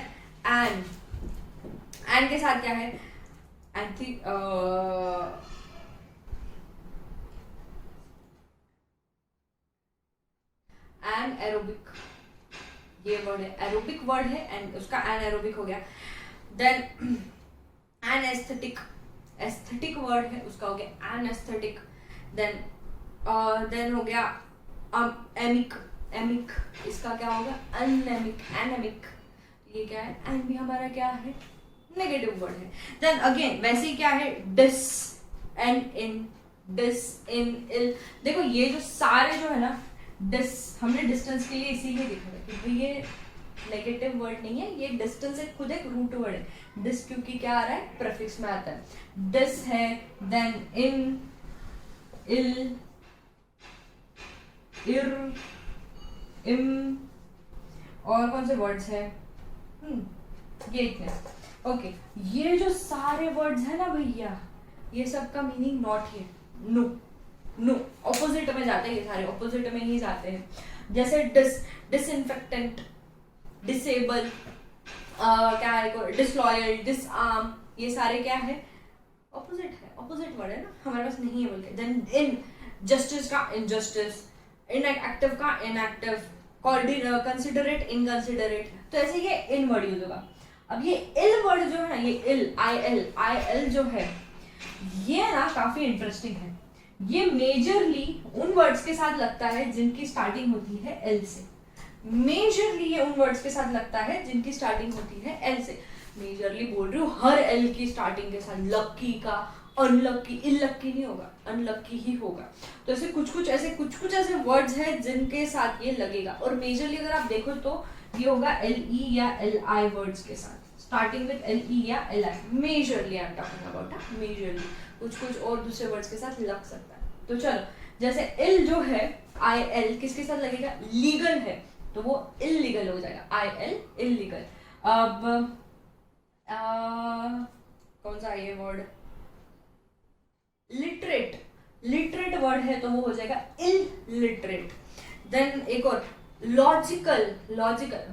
एंड के साथ क्या है, एन एरोबिक, ये वर्ड है एरोबिक वर्ड है एंड उसका एन एरोबिक हो गया। Then anaesthetic, aesthetic word है उसका हो गया एन एस्थेटिक। देन हो गया एमिक, एमिक इसका क्या होगा अनएमिक, एनेमिक, ये क्या है, एन भी हमारा क्या है नेगेटिव वर्ड है। देन अगेन वैसे ही क्या है डिस एंड इन, डिस इन इल, देखो ये जो सारे जो है ना डिस, हमने डिस्टेंस के लिए इसीलिए देखा था क्योंकि ये नेगेटिव वर्ड नहीं है, ये डिस्टेंस एक खुद एक रूट वर्ड है। डिस क्योंकि क्या आ रहा है प्रीफिक्स में आता है, डिस है। देन इन, इल, इर, इम, और कौन से वर्ड्स है, ये इतने, ओके। ये जो सारे वर्ड्स है ना भैया ये सब का मीनिंग नॉट है, नो नो, ऑपोजिट में जाते हैं, ये सारे ऑपोजिट में ही जाते हैं। जैसे डिसइंफेक्टेंट, डिसेबल, क्या है डिसलॉयल, डिसआर्म, ये सारे क्या है ऑपोजिट है, ऑपोजिट वर्ड है ना, हमारे पास नहीं है बोल के। देन इन, जस्टिस का इनजस्टिस, इनएक्टिव का इनएक्टिव, कंसिडरेट इनकंसिडरेट, तो ऐसे ये इन वर्ड यूज होगा। अब ये इल वर्ड जो है ना, ये इल, आई एल जो है ये ना काफी इंटरेस्टिंग है। ये मेजरली उन वर्ड्स के साथ लगता है जिनकी स्टार्टिंग होती है एल से, मेजरली ये उन वर्ड्स के साथ लगता है जिनकी स्टार्टिंग होती है एल से। मेजरली बोल रही हूँ हर एल की स्टार्टिंग के साथ, लक्की का, अनलक्की, इलक्की नहीं होगा, अनलक्की ही होगा। तो ऐसे कुछ ऐसे वर्ड्स हैं जिनके साथ ये लगेगा। और मेजरली अगर आप देखो तो ये होगा एल ई या एल आई वर्ड्स के साथ, स्टार्टिंग विद एल ई या L I, majorly I am talking about, majorly कुछ और दूसरे वर्ड्स के साथ लग सकता है। तो चलो जैसे इल जो है आई एल किसके साथ लगेगा, लीगल है तो वो इलीगल हो जाएगा, आई एल इलीगल। अब कौन सा ये वर्ड, लिटरेट, लिटरेट वर्ड है तो वो हो जाएगा इलिटरेट। देन एक और लॉजिकल,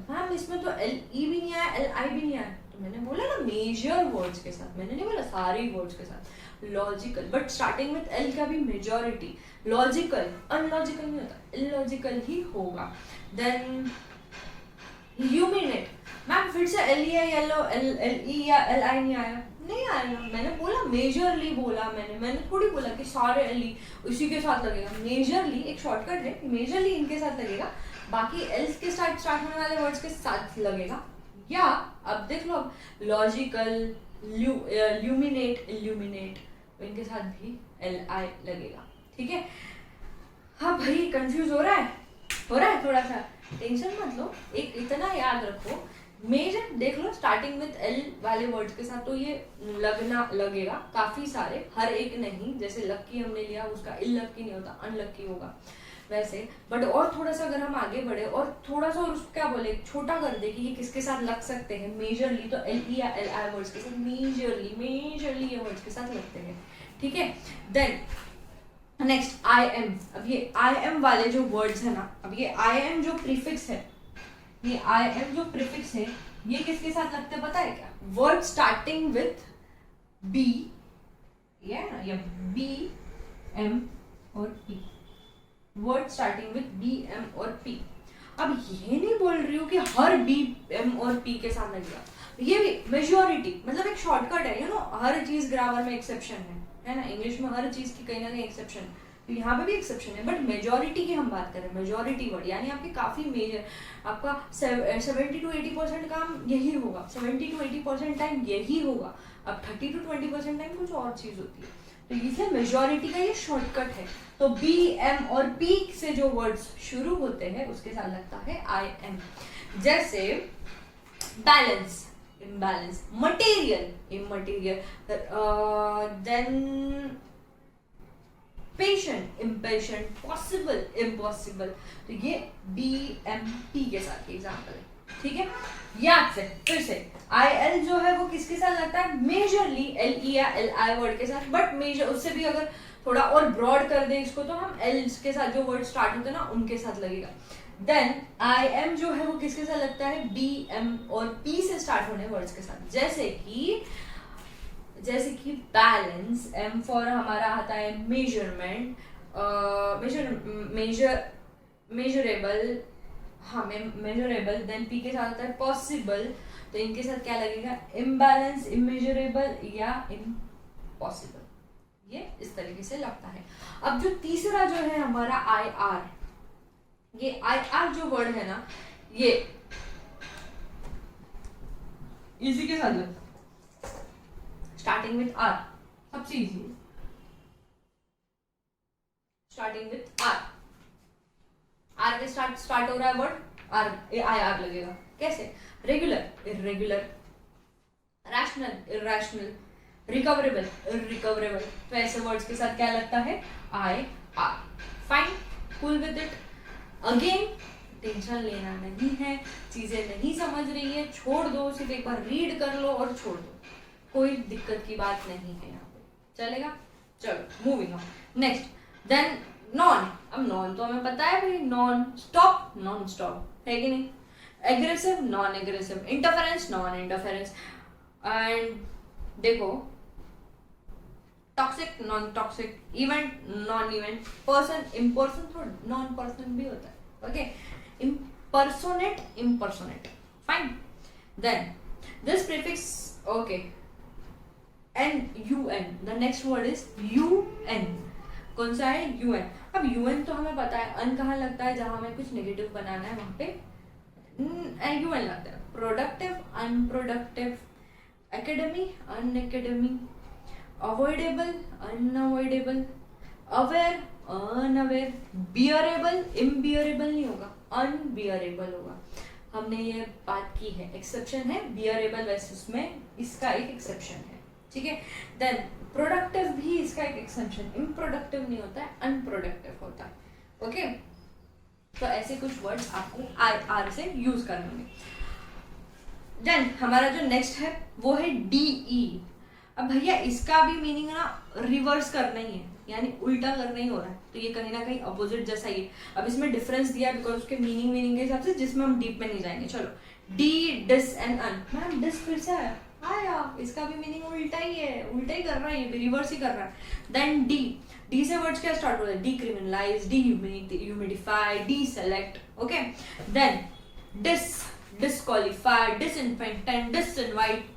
मैम इसमें तो एल ई भी नहीं आया, एल आई भी नहीं आया, तो मैंने बोला ना मेजर वर्ड्स के साथ, मैंने नहीं बोला सारे वर्ड्स के साथ logical, but starting with L का भी मेजॉरिटी। लॉजिकल अनलॉजिकल नहीं होता, इलॉजिकल ही होगा। देन ल्यूमिनेट, मैम फिर से L E I L E या एल आई नहीं आया, नहीं आएगा, मैंने बोला मेजरली बोला, मैंने थोड़ी बोला कि सारे एल ई उसी के साथ लगेगा। मेजरली एक शॉर्टकट है, मेजरली इनके साथ लगेगा, बाकी एल्स के साथ स्टार्ट होने वाले वर्ड्स के साथ लगेगा। या अब देख लो, लॉजिकल, ल्यूमिनेट, इल्यूमिनेट, इनके साथ भी एल आई लगेगा। ठीक है, हाँ भाई कंफ्यूज हो रहा है थोड़ा सा, टेंशन मत लो, एक इतना याद रखो, मेजर देख लो स्टार्टिंग विथ एल वाले वर्ड्स के साथ तो ये लगेगा काफी सारे, हर एक नहीं, जैसे लक्की हमने लिया उसका इलक्की नहीं होता, अनलक्की होगा वैसे। बट और थोड़ा सा अगर हम आगे बढ़े और थोड़ा सा और उसको क्या बोले छोटा कर दे कि ये किसके साथ लग सकते हैं मेजरली, तो एल ई या एल आई वर्ड्स के साथ मेजरली ये वर्ड्स के साथ लगते हैं। ठीक है, देन नेक्स्ट आई एम। अब ये आई एम वाले जो वर्ड्स है ना, अब ये आई एम जो प्रीफिक्स है, ये आई एम जो प्रीफिक्स है ये किसके साथ लगते हैं पता है क्या? वर्ड स्टार्टिंग विथ बी, ये ना, या बी एम और P, word starting with B M और पी। अब ये नहीं बोल रही हूँ कि हर बी एम और पी के साथ लगेगा, ये भी मेजॉरिटी, मतलब एक शॉर्टकट है, यू नो, हर चीज ग्रामर में एक्सेप्शन है ना, इंग्लिश में हर चीज की कहीं ना कहीं एक्सेप्शन है, तो यहाँ पे भी एक्सेप्शन है, बट मेजॉरिटी की हम बात करें, मेजॉरिटी वर्ड यानी आपके काफी मेजर, आपका 70 to 80% काम यही होगा, 70 to 80% टाइम यही होगा, अब 30 to 20% टाइम कुछ और चीज होती है, तो इसलिए मेजॉरिटी का ये शॉर्टकट है। तो बी एम और पी से जो वर्ड्स शुरू होते हैं उसके साथ लगता है आई एम, जैसे balance, imbalance, material, immaterial, then patient, impatient, possible, impossible, तो ये बी एम पी के साथ एग्जाम्पल है। ठीक है, याद से फिर से आई एल जो है वो किसके साथ लगता है? मेजरली एल ई या एल आई वर्ड के साथ, बट मेजर उससे भी अगर थोड़ा और ब्रॉड कर दे इसको तो हम एल के साथ जो वर्ड स्टार्ट होते हैं ना उनके साथ लगेगा। देन आई एम जो है वो किसके साथ लगता है? बी एम और पी से स्टार्ट होने वर्ड्स के साथ, जैसे कि बैलेंस, एम फॉर हमारा आता है मेजरमेंट, मेजरेबल, हाँ मेजरेबल, देन पी के साथ आता है पॉसिबल, तो इनके साथ क्या लगेगा? इम्बैलेंस, इमेजरेबल या इम्पॉसिबल, ये इस तरीके से लगता है। अब जो तीसरा जो है हमारा आई आर, ये आई आर जो वर्ड है ना, ये इसी के साथ लगता है, स्टार्टिंग विथ आर, सबसे easy, starting with R, R के स्टार्ट हो रहा है वर्ड, आर आई आर लगेगा। कैसे? Regular, irregular, rational, irrational, recoverable, irrecoverable, तो ऐसे वर्ड्स के साथ क्या लगता है? I R. Fine, cool with it. Again tension लेना नहीं है, चीजें नहीं समझ रही है छोड़ दो, सिर्फ एक बार रीड कर लो और छोड़ दो, कोई दिक्कत की बात नहीं है यहाँ पे, चलेगा? चलो moving on. Next, then non. अब नॉन तो हमें पता है भाई, नॉन स्टॉप, नॉन स्टॉप है कि नहीं? Aggressive, non aggressive, interference, non interference, and देखो toxic, non toxic, event, non event, person, imperson, तो नॉन पर्सन भी होता है, okay? Impersonate, impersonate, fine. Then this prefix, okay, N, U N, the next word is U N. कौन सा है? U N. अब U N तो हमें पता है, अन कहाँ लगता है? जहां हमें कुछ नेगेटिव बनाना है वहां पे यू एन लगता है। Productive, unproductive, academy, Unacademy, avoidable, unavoidable, aware, unaware, bearable, imbearable नहीं होगा, अनबियरेबल होगा, हमने ये बात की है, एक्सेप्शन है बियरेबल, वैसे उसमें इसका एक एक्सेप्शन है, ठीक है? देन प्रोडक्टिव भी इसका एक एक्सेप्शन, इम्प्रोडक्टिव नहीं होता है, अनप्रोडक्टिव होता है, ओके? तो ऐसे कुछ वर्ड्स आपको आई आर से यूज करने होंगे। देन हमारा जो नेक्स्ट है वो है डी ई। अब भैया इसका भी मीनिंग ना रिवर्स करना ही है, यानी उल्टा करना ही हो रहा है, तो ये कहीं ना कहीं अपोजिट जैसा ही है। अब इसमें डिफरेंस दिया बिकॉज उसके मीनिंग के हिसाब से, जिसमें हम डीप में नहीं जाएंगे। चलो, D, dis and un. Ma'am dis फिर से आया, इसका भी मीनिंग उल्टा ही है, उल्टा ही कर रहा है, रिवर्स ही कर रहा है। देन डी, डी से वर्ड्स क्या स्टार्ट होता है? Decriminalise, humidify, deselect, okay. Then dis, disqualify, disinfectant, disinvite,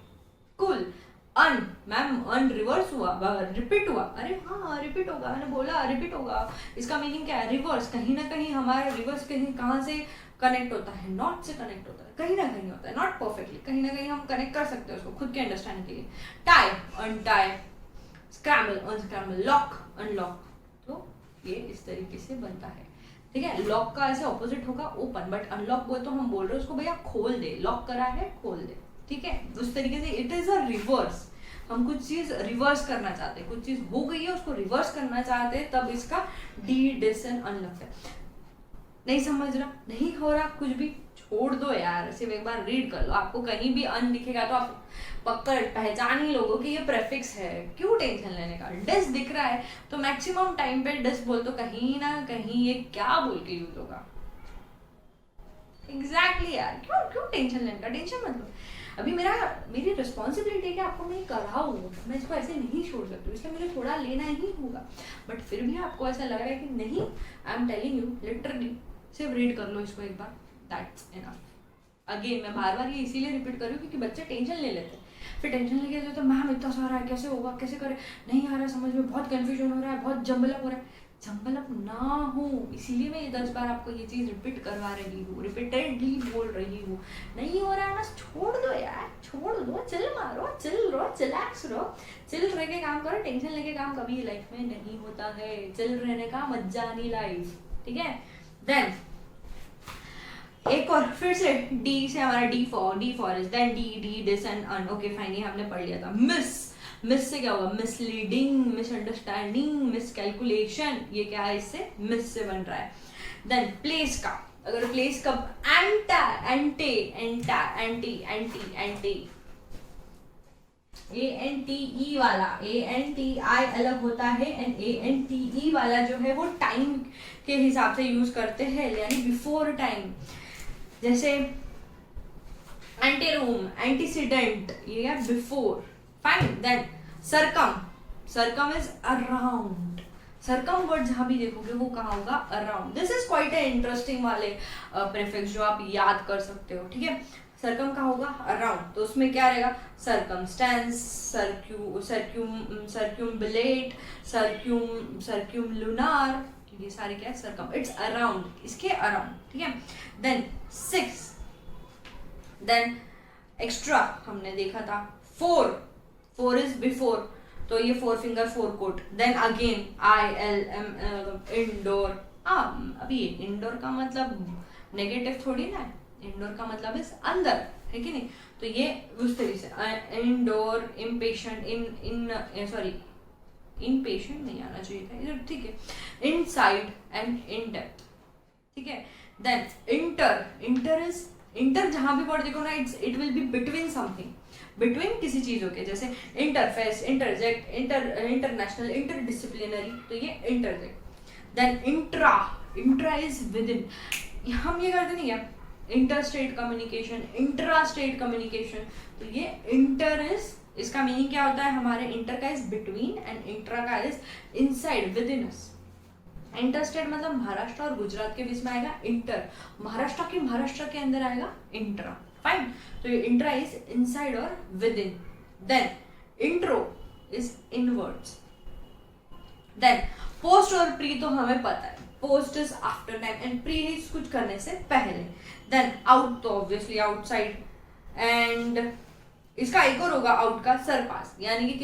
cool. Un, ma'am un reverse हुआ, रिपीट हुआ। अरे हाँ रिपीट होगा, मैंने बोला रिपीट होगा। इसका मीनिंग क्या है? रिवर्स। कहीं ना कहीं हमारा रिवर्स कहीं कहाँ से कनेक्ट होता है? नॉट से कनेक्ट होता है, कहीं ना कहीं होता है, नॉट परफेक्टली, कहीं ना कहीं हम कनेक्ट कर सकते हैं उसको खुद के अंडरस्टैंडिंग के लिए। Tie, untie, scramble, unscramble, lock, unlock. तो ये इस तरीके से बनता है, ठीक है। लॉक का ऐसे ऑपोजिट होगा ओपन, बट अनलॉक बोल तो हम बोल रहे हैं उसको भैया खोल दे, लॉक करा है खोल दे, ठीक है। उस तरीके से इट इज अ रिवर्स। हम कुछ चीज रिवर्स करना चाहते हैं, कुछ चीज हो गई है उसको रिवर्स करना चाहते हैं, तब इसका डी, डिस एंड अन लगता है। नहीं समझ रहा, नहीं हो रहा कुछ भी, छोड़ दो यार, सिर्फ एक बार रीड कर लो। आपको कहीं भी अन दिखेगा तो आप पक्का पहचान ही लोगो कि ये प्रेफिक्स है, क्यों टेंशन लेने का। डिस दिख रहा है तो मैक्सिमम टाइम पे डिस बोल तो कहीं ना कहीं ये क्या बोल के यूज होगा। एग्जैक्टली यार, क्यों क्यों टेंशन लेने का, टेंशन मत लो। अभी मेरी रिस्पॉन्सिबिलिटी है कि आपको मैं कराऊँ, मैं इसको ऐसे नहीं छोड़ सकती हूँ, इसलिए मुझे थोड़ा लेना ही होगा। बट फिर भी आपको ऐसा लग रहा है कि नहीं, आई एम टेलिंग यू लिटरली, सिर्फ रीड कर लो इसको एक बार, दैट्स इनफ। अगेन मैं बार बार ये इसीलिए रिपीट कर रही हूँ क्योंकि बच्चे टेंशन ले लेते हैं, फिर टेंशन लेके जाते तो मैम इतना सारा है, कैसे होगा, कैसे करे, नहीं आ रहा समझ में, बहुत कंफ्यूजन हो रहा है, बहुत जंबल अप हो रहा है। जंबल अप ना हो, इसीलिए मैं ये 10 बार आपको ये चीज़ रिपीट करवा रही हूँ, रिपीटेडली बोल रही हूँ। नहीं हो रहा है ना, छोड़ दो यार, छोड़ दो, चिल मारो, चिल रहो, चिलैक्स रहो, चिल रह के काम करो। टेंशन लेके काम कभी लाइफ में नहीं होता है, चिल रहने का मजा नहीं लाइफ, ठीक है। देन एक और फिर से डी से हमारा D for then D, dis and un, okay fine, ये हमने पढ़ लिया था। मिस से क्या होगा? मिसलीडिंग, मिसअंडरस्टैंडिंग, मिसकैलकुलेशन, ये क्या है? इससे मिस से बन रहा है। देन प्लेस का, अगर प्लेस का एंटी ANTE वाला, ANTI अलग होता है, एंड ANTE वाला जो है वो टाइम के हिसाब से यूज करते हैं, यानी बिफोर टाइम। जैसे एंटीरूम, एंटीसीडेंट, ये है before, fine. Then circum is around, circum word जहां भी देखोगे वो कहाँ होगा? Around. This is quite a interesting वाले प्रीफिक्स जो आप याद कर सकते हो, ठीक है। सरकम का होगा अराउंड, तो उसमें क्या रहेगा? सरकमस्टेंस, सर्क्यूम्बुलेट, सर्क्यूमलुनार, ये सारे क्या है? सरकम, इट्स अराउंड, इसके अराउंड, ठीक है। देन 6, देन एक्स्ट्रा हमने देखा था। 4 इज बिफोर, तो ये 4 finger 4 quote. Then again ILM, indoor. अभी इंडोर का मतलब नेगेटिव थोड़ी ना है, इंडोर का मतलब इस अंदर, है कि नहीं? तो ये उस तरीके से इंडोर, इम्पेशेंट, इनपेशेंट नहीं आना चाहिए था, ठीक है। इनसाइड एंड इन डेप्थ, ठीक है। देन इंटर जहां भी वर्ड देखो ना, it will be between something, between किसी चीजों के, जैसे इंटरफेस, इंटरजेक्ट, इंटरनेशनल, इंटरडिसिप्लिनरी, तो ये interject. Then intra is within, हम ये करते नहीं है inter state communication, intra state communication, तो ये इंटर इज, इसका मीनिंग क्या होता है? हमारे इंटर का इज बिटवीन एंड इंट्रा का is inside, with in us. Inter state मतलब महाराष्ट्र और गुजरात के बीच में आएगा इंटर, महाराष्ट्र के अंदर आएगा इंट्रा, फाइन। तो ये इंट्रा इज इनसाइड और within. Then intro is inwards. Then post और प्री तो हमें पता है, post is after time and pre is कुछ करने से पहले। देन आउट तो ऑब्वियसली आउटसाइड, एंड इसका एक और होगा आउट का, सरपास, यानी कि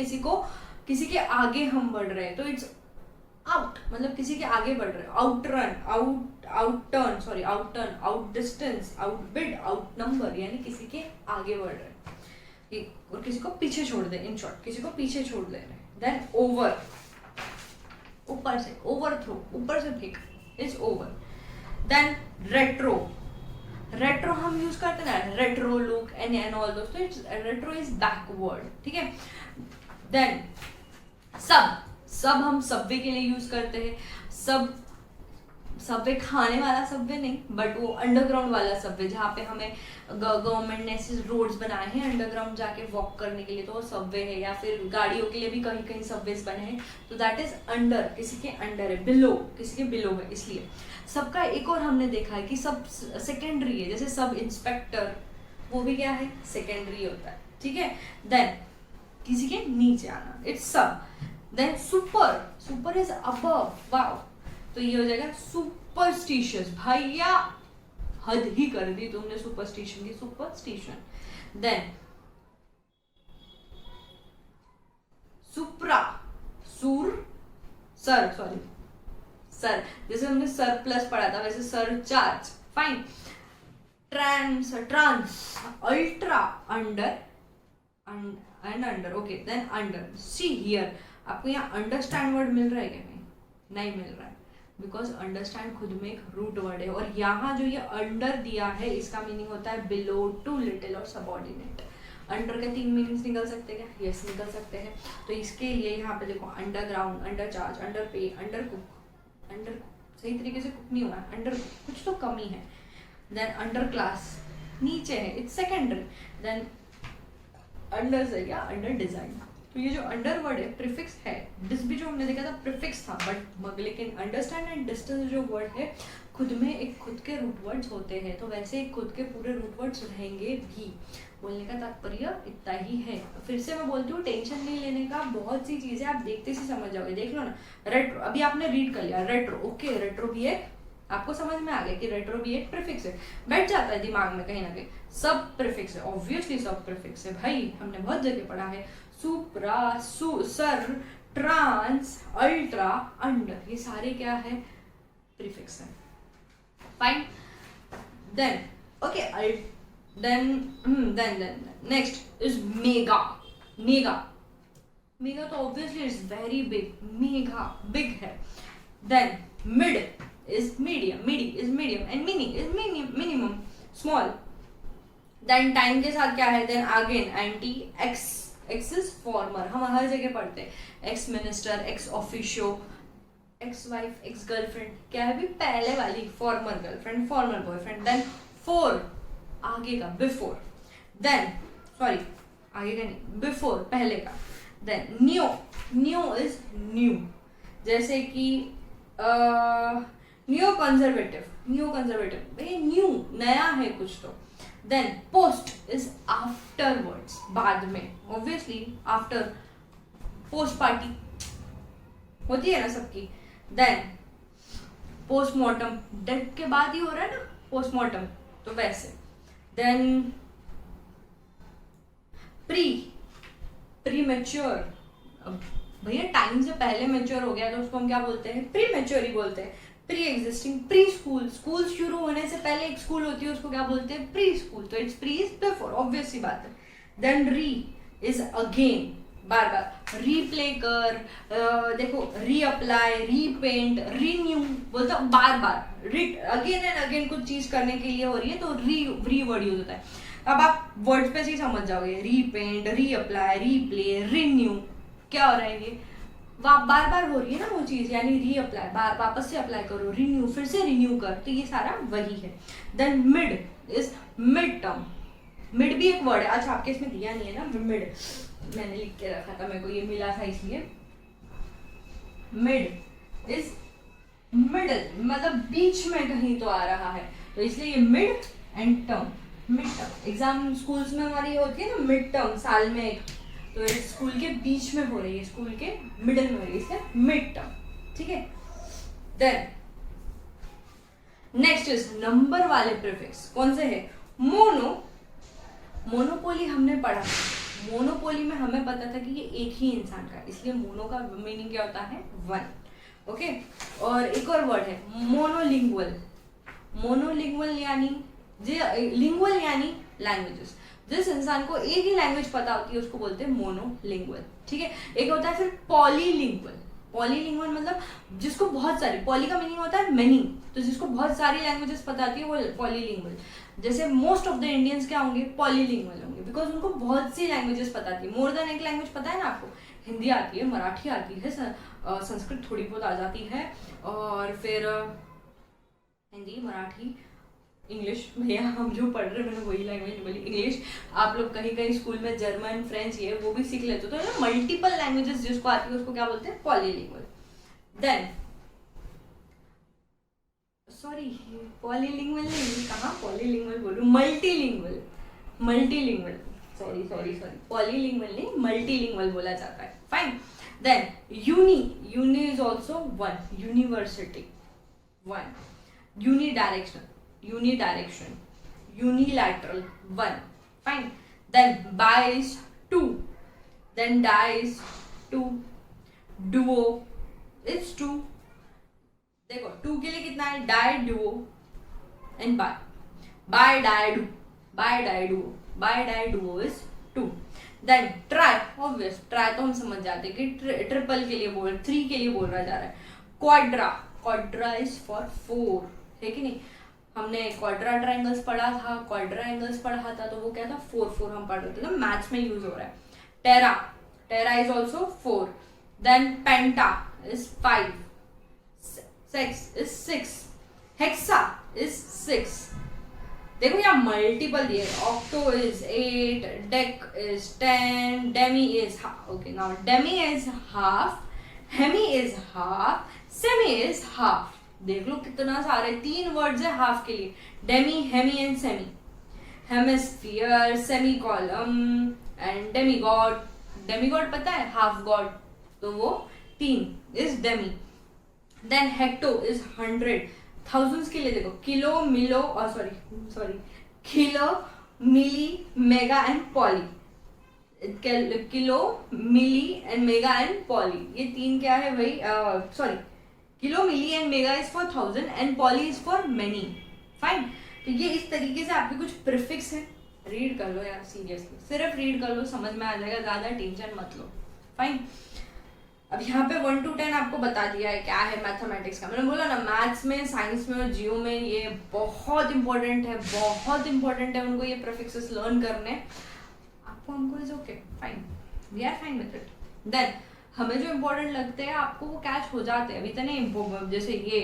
किसी के आगे हम बढ़ रहे हैं, तो इट्स आउट, मतलब किसी के आगे बढ़ रहे हो। Outrun, outturn, outdistance, outbid, outnumber, यानी किसी के आगे बढ़ रहे हैं और किसी को पीछे छोड़ दे, इन शॉर्ट किसी को पीछे छोड़ दे रहे हैं। देन ओवर, ऊपर से, ओवरथ्रो, ऊपर से फेंक, इज ओवर। देन रेट्रो हम यूज करते हैं ना, रेट्रो लुक एंड ऑल दोस, तो इट्स रेट्रो इज बैकवर्ड, ठीक है। देन सब हम सबवे के लिए यूज करते हैं। सब सबवे खाने वाला सबवे नहीं, बट वो अंडरग्राउंड वाला सबवे, जहाँ पे हमें गवर्नमेंट ने ऐसे रोड्स बनाए हैं अंडरग्राउंड जाके वॉक करने के लिए, तो वो सबवे है। या फिर गाड़ियों के लिए भी कहीं कहीं सबवेज बने हैं, तो दैट इज अंडर, किसी के अंडर है, बिलो, किसी के बिलो है। इसलिए सबका एक और हमने देखा है कि सब सेकेंडरी है, जैसे सब इंस्पेक्टर, वो भी क्या है, सेकेंडरी होता है, ठीक है। देन किसी के नीचे आना, इट्स सब। Then super, super is above, wow, तो ये हो जाएगा सुपरस्टिशियस। भैया हद ही कर दी तुमने सुपरस्टिशन की, सुपरस्टिशन। देन सुप्रा, सूर, सर, सॉरी सर, जैसे हमने सर प्लस पढ़ा था वैसे surcharge, fine. Trans, trans, ultra, under and under, okay. Then under, see here, आपको यहाँ अंडरस्टैंड वर्ड मिल रहा है क्या? नहीं मिल रहा है, बिकॉज अंडरस्टैंड खुद में एक रूट वर्ड है, और यहाँ जो ये अंडर दिया है इसका मीनिंग होता है बिलो, टू लिटिल और सबऑर्डिनेट। अंडर के 3 मीनिंग्स निकल सकते हैं क्या? यस, निकल सकते हैं। तो इसके लिए यहाँ पे देखो, अंडरग्राउंड, अंडर चार्ज, अंडर पे, अंडर कुक, अंडर सही तरीके से कुक नहीं हुआ है, अंडर कुछ तो कमी है। देन अंडर क्लास, नीचे है, इट्स सेकेंडरी। देन अंडर से क्या, अंडर डिजाइन। तो ये जो अंडर वर्ड है प्रीफिक्स है, डिस भी जो हमने देखा था प्रीफिक्स था, बट लेकिन अंडरस्टैंड एंड डिस्टेंस जो वर्ड है खुद में एक खुद के रूट वर्ड्स होते हैं, तो वैसे ही खुद के पूरे रूट वर्ड्स रहेंगे भी। बोलने का तात्पर्य इतना ही है। फिर से मैं बोलती हूँ, टेंशन नहीं लेने का, बहुत सी चीजें आप देखते से समझ जाओगे। देख लो ना, रेट्रो अभी आपने रीड कर लिया, रेट्रो, ओके, रेट्रो भी एक आपको समझ में आ गया कि रेट्रो भी एक प्रीफिक्स है, बैठ जाता है दिमाग में कहीं ना कहीं। सब प्रीफिक्स है, ऑब्वियसली सब प्रीफिक्स है भाई, हमने बहुत जगह पढ़ा है। Supra, sur, trans, ultra, under, ये सारे क्या है, प्रीफिक्स है, fine. Then okay, then next is mega. Mega, mega तो obviously is very big, mega big है। Then mid is medium, midi is medium, and mini is minimum, small. Then time के साथ क्या है, then again anti, ex, ex is former, हम हर जगह पढ़ते हैं, ex minister, ex officio, ex wife, ex girlfriend, क्या है भी पहले वाली, former girlfriend, former boyfriend. Then for, आगे का, before. Then sorry, आगे का नहीं, before, पहले का. Then new, new is new, जैसे कि न्यू कंजर्वेटिव, न्यू कंजर्वेटिव, भाई न्यू, नया है कुछ तो। देन पोस्ट इज आफ्टरवर्ड्स, बाद में, ऑब्वियसली आफ्टर, पोस्ट पार्टी होती है ना सबकी। देन पोस्टमार्टम, डेथ के बाद ही हो रहा है ना पोस्टमार्टम, तो वैसे। देन प्री मैच्योर, भैया टाइम से पहले मैच्योर हो गया तो उसको हम क्या बोलते हैं, प्री मैच्योर ही बोलते हैं। Pre existing, pre school, school शुरू होने से पहले एक स्कूल होती है उसको क्या बोलते हैं, प्री स्कूल, तो it's pre is before, obvious सी बात है। देन री इज अगेन, बार बार, रीप्ले कर, देखो रीअप्लाई, रीपेंट, रीन्यू, बोलता बार बार, अगेन एंड अगेन कुछ चीज करने के लिए हो रही है तो री वर्ड यूज होता है। अब आप वर्ड्स पे से ही समझ जाओगे, रीपेंट, रीअप्लाई, रीप्ले, रीन्यू, क्या हो रहा है ये, बार बार हो रही है ना वो चीज, यानी रीअप्लाई, वापस से अप्लाई करो, रिन्यू, फिर से रिन्यू कर, तो ये सारा वही है। Then mid is mid term, mid भी एक वर्ड है, अच्छा आपके इसमें दिया नहीं है ना मिड, मैंने लिख के रखा था, मेरे को ये मिला था इसलिए। मिड इज मिडल, मतलब बीच में कहीं तो आ रहा है, तो इसलिए ये mid and term, mid term. Exam schools में हमारी होती है ना मिड टर्म, साल में एक, तो स्कूल के बीच में हो रही है, स्कूल के मिडिल में हो रही है, इसलिए मिड टर्म, ठीक है। देन नेक्स्ट इज नंबर वाले प्रीफिक्स, कौन से है, मोनो, मोनोपोली हमने पढ़ा, मोनोपोली में हमें पता था कि ये एक ही इंसान का, इसलिए मोनो का मीनिंग क्या होता है, 1, ओके। और एक और वर्ड है मोनोलिंगुअल, मोनोलिंगुअल यानी लिंगुअल यानी लैंग्वेजेस, जिस इंसान को एक ही लैंग्वेज पता होती है उसको बोलते हैं मोनोलिंगुअल, ठीक है। एक होता है फिर पॉलीलिंगुअल, पॉलीलिंगुअल मतलब जिसको बहुत सारी, पॉली का मीनिंग होता है मेनी, तो जिसको बहुत सारी लैंग्वेजेस पता आती है वो पॉलीलिंगुअल। जैसे मोस्ट ऑफ द इंडियंस क्या होंगे, पॉलीलिंगुअल होंगे, बिकॉज उनको बहुत सी लैंग्वेजेस पता आती है, मोर देन एक लैंग्वेज पता है ना आपको, हिंदी आती है, मराठी आती है, संस्कृत थोड़ी बहुत आ जाती है, और फिर हिंदी, मराठी, इंग्लिश। भैया हम जो पढ़ रहे हैं मैंने वही लैंग्वेज बोली, इंग्लिश। आप लोग कहीं कहीं स्कूल में जर्मन, फ्रेंच ये वो भी सीख लेते हो, तो मल्टीपल लैंग्वेजेस जिसको आती है उसको क्या बोलते हैं, पॉलीलिंगुअल। देन सॉरी पॉलीलिंगुअल नहीं, कहाँ पॉलीलिंगुअल बोलूँ, multilingual, multilingual, sorry sorry sorry, polylingual नहीं मल्टीलिंगुअल बोला जाता है। Fine. Then uni is also one, university one, unidirection, unilateral one. Fine. Then bi is two, then di is two, duo is two. देखो two के लिए कितना है, di duo and bi di duo is two. Then tri, obvious tri तो हम समझ जाते हैं कि ट्रिपल के लिए बोल, थ्री के लिए बोला जा रहा है। क्वाड्रा इज फॉर फोर, है कि नहीं, हमने क्वाड्रा ट्रायंगल्स पढ़ा था, क्वाड्रा एंगल्स पढ़ा था, तो वो क्या था, 4 हम पढ़ रहे थे, तो मैथ्स में यूज हो रहा है। Tera is also 4। Then penta is 5, sex is 6, hexa is 6। देखो यहाँ मल्टीपल दिए, octo is 8, dec is 10, demi is okay, now demi is half, hemi is half, semi is half. देख लो कितना सारे 3 वर्ड्स है हाफ के लिए, demi, hemi and semi. Hemisphere, semi column and demigod. Demigod पता है, हाफ गॉड, तो वो 3 is demi. Then hecto is 100, thousands के लिए देखो, किलो, मिलो और sorry kilo, milli, mega and poly. Kilo, milli and mega and poly, ये 3 क्या है भाई, sorry kilo, milli and mega is for 1000 and poly is for many. Fine. तो ये इस तरीके से आपके कुछ प्रीफिक्स है, रीड कर लो यार, सीरियसली सिर्फ रीड कर लो, समझ में आ जाएगा, ज्यादा टेंशन मत लो। फाइन। अब यहाँ पे 1 to 10 आपको बता दिया है क्या है मैथमेटिक्स का। मैंने बोला ना, मैथ्स में, साइंस में और जियो में ये बहुत इंपॉर्टेंट है, बहुत इंपॉर्टेंट है उनको ये प्रीफिक्सेस लर्न करने। आपको, हमको is okay, fine, we are fine with it. देन हमें जो इम्पोर्टेंट लगते हैं आपको वो कैच हो जाते हैं, अभी तो नहीं, जैसे ये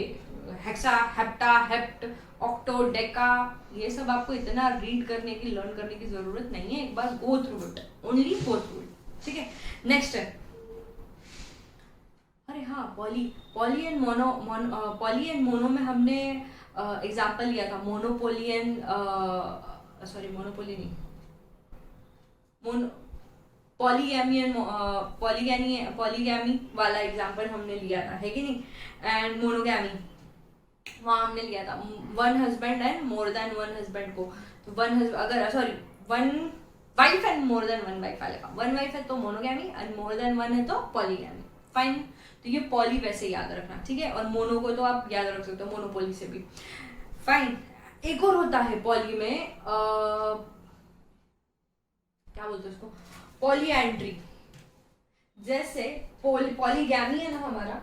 hexa, hepta, hept, octo, Deka, ये सब आपको इतना रीड करने की, लर्न करने की जरूरत नहीं है, एक बार go through it, only go through it. ठीक है। नेक्स्ट है, अरे हाँ, पॉली एंड मोनो में हमने एग्जाम्पल लिया था, मोनोपोली एंड मोनोपोली नहीं, पॉलीगैमी वाला एग्जाम्पल हमने लिया था, है कि नहीं। एंड मोनोगैमी वहाँ हमने लिया था, 1 husband and more than 1 husband को, तो 1 wife and more than 1 wife वाले का, 1 वाइफ है तो मोनोगैमी एंड मोर देन 1 है तो पॉलीगैमी। फाइन। तो ये पॉली वैसे याद रखना, ठीक है, और मोनो को तो आप याद रख सकते हो मोनोपोली से भी। फाइन। एक और होता है पॉली में, क्या बोलते हैं उसको, पॉलीएंड्री। जैसे पॉलीगैमी है ना हमारा,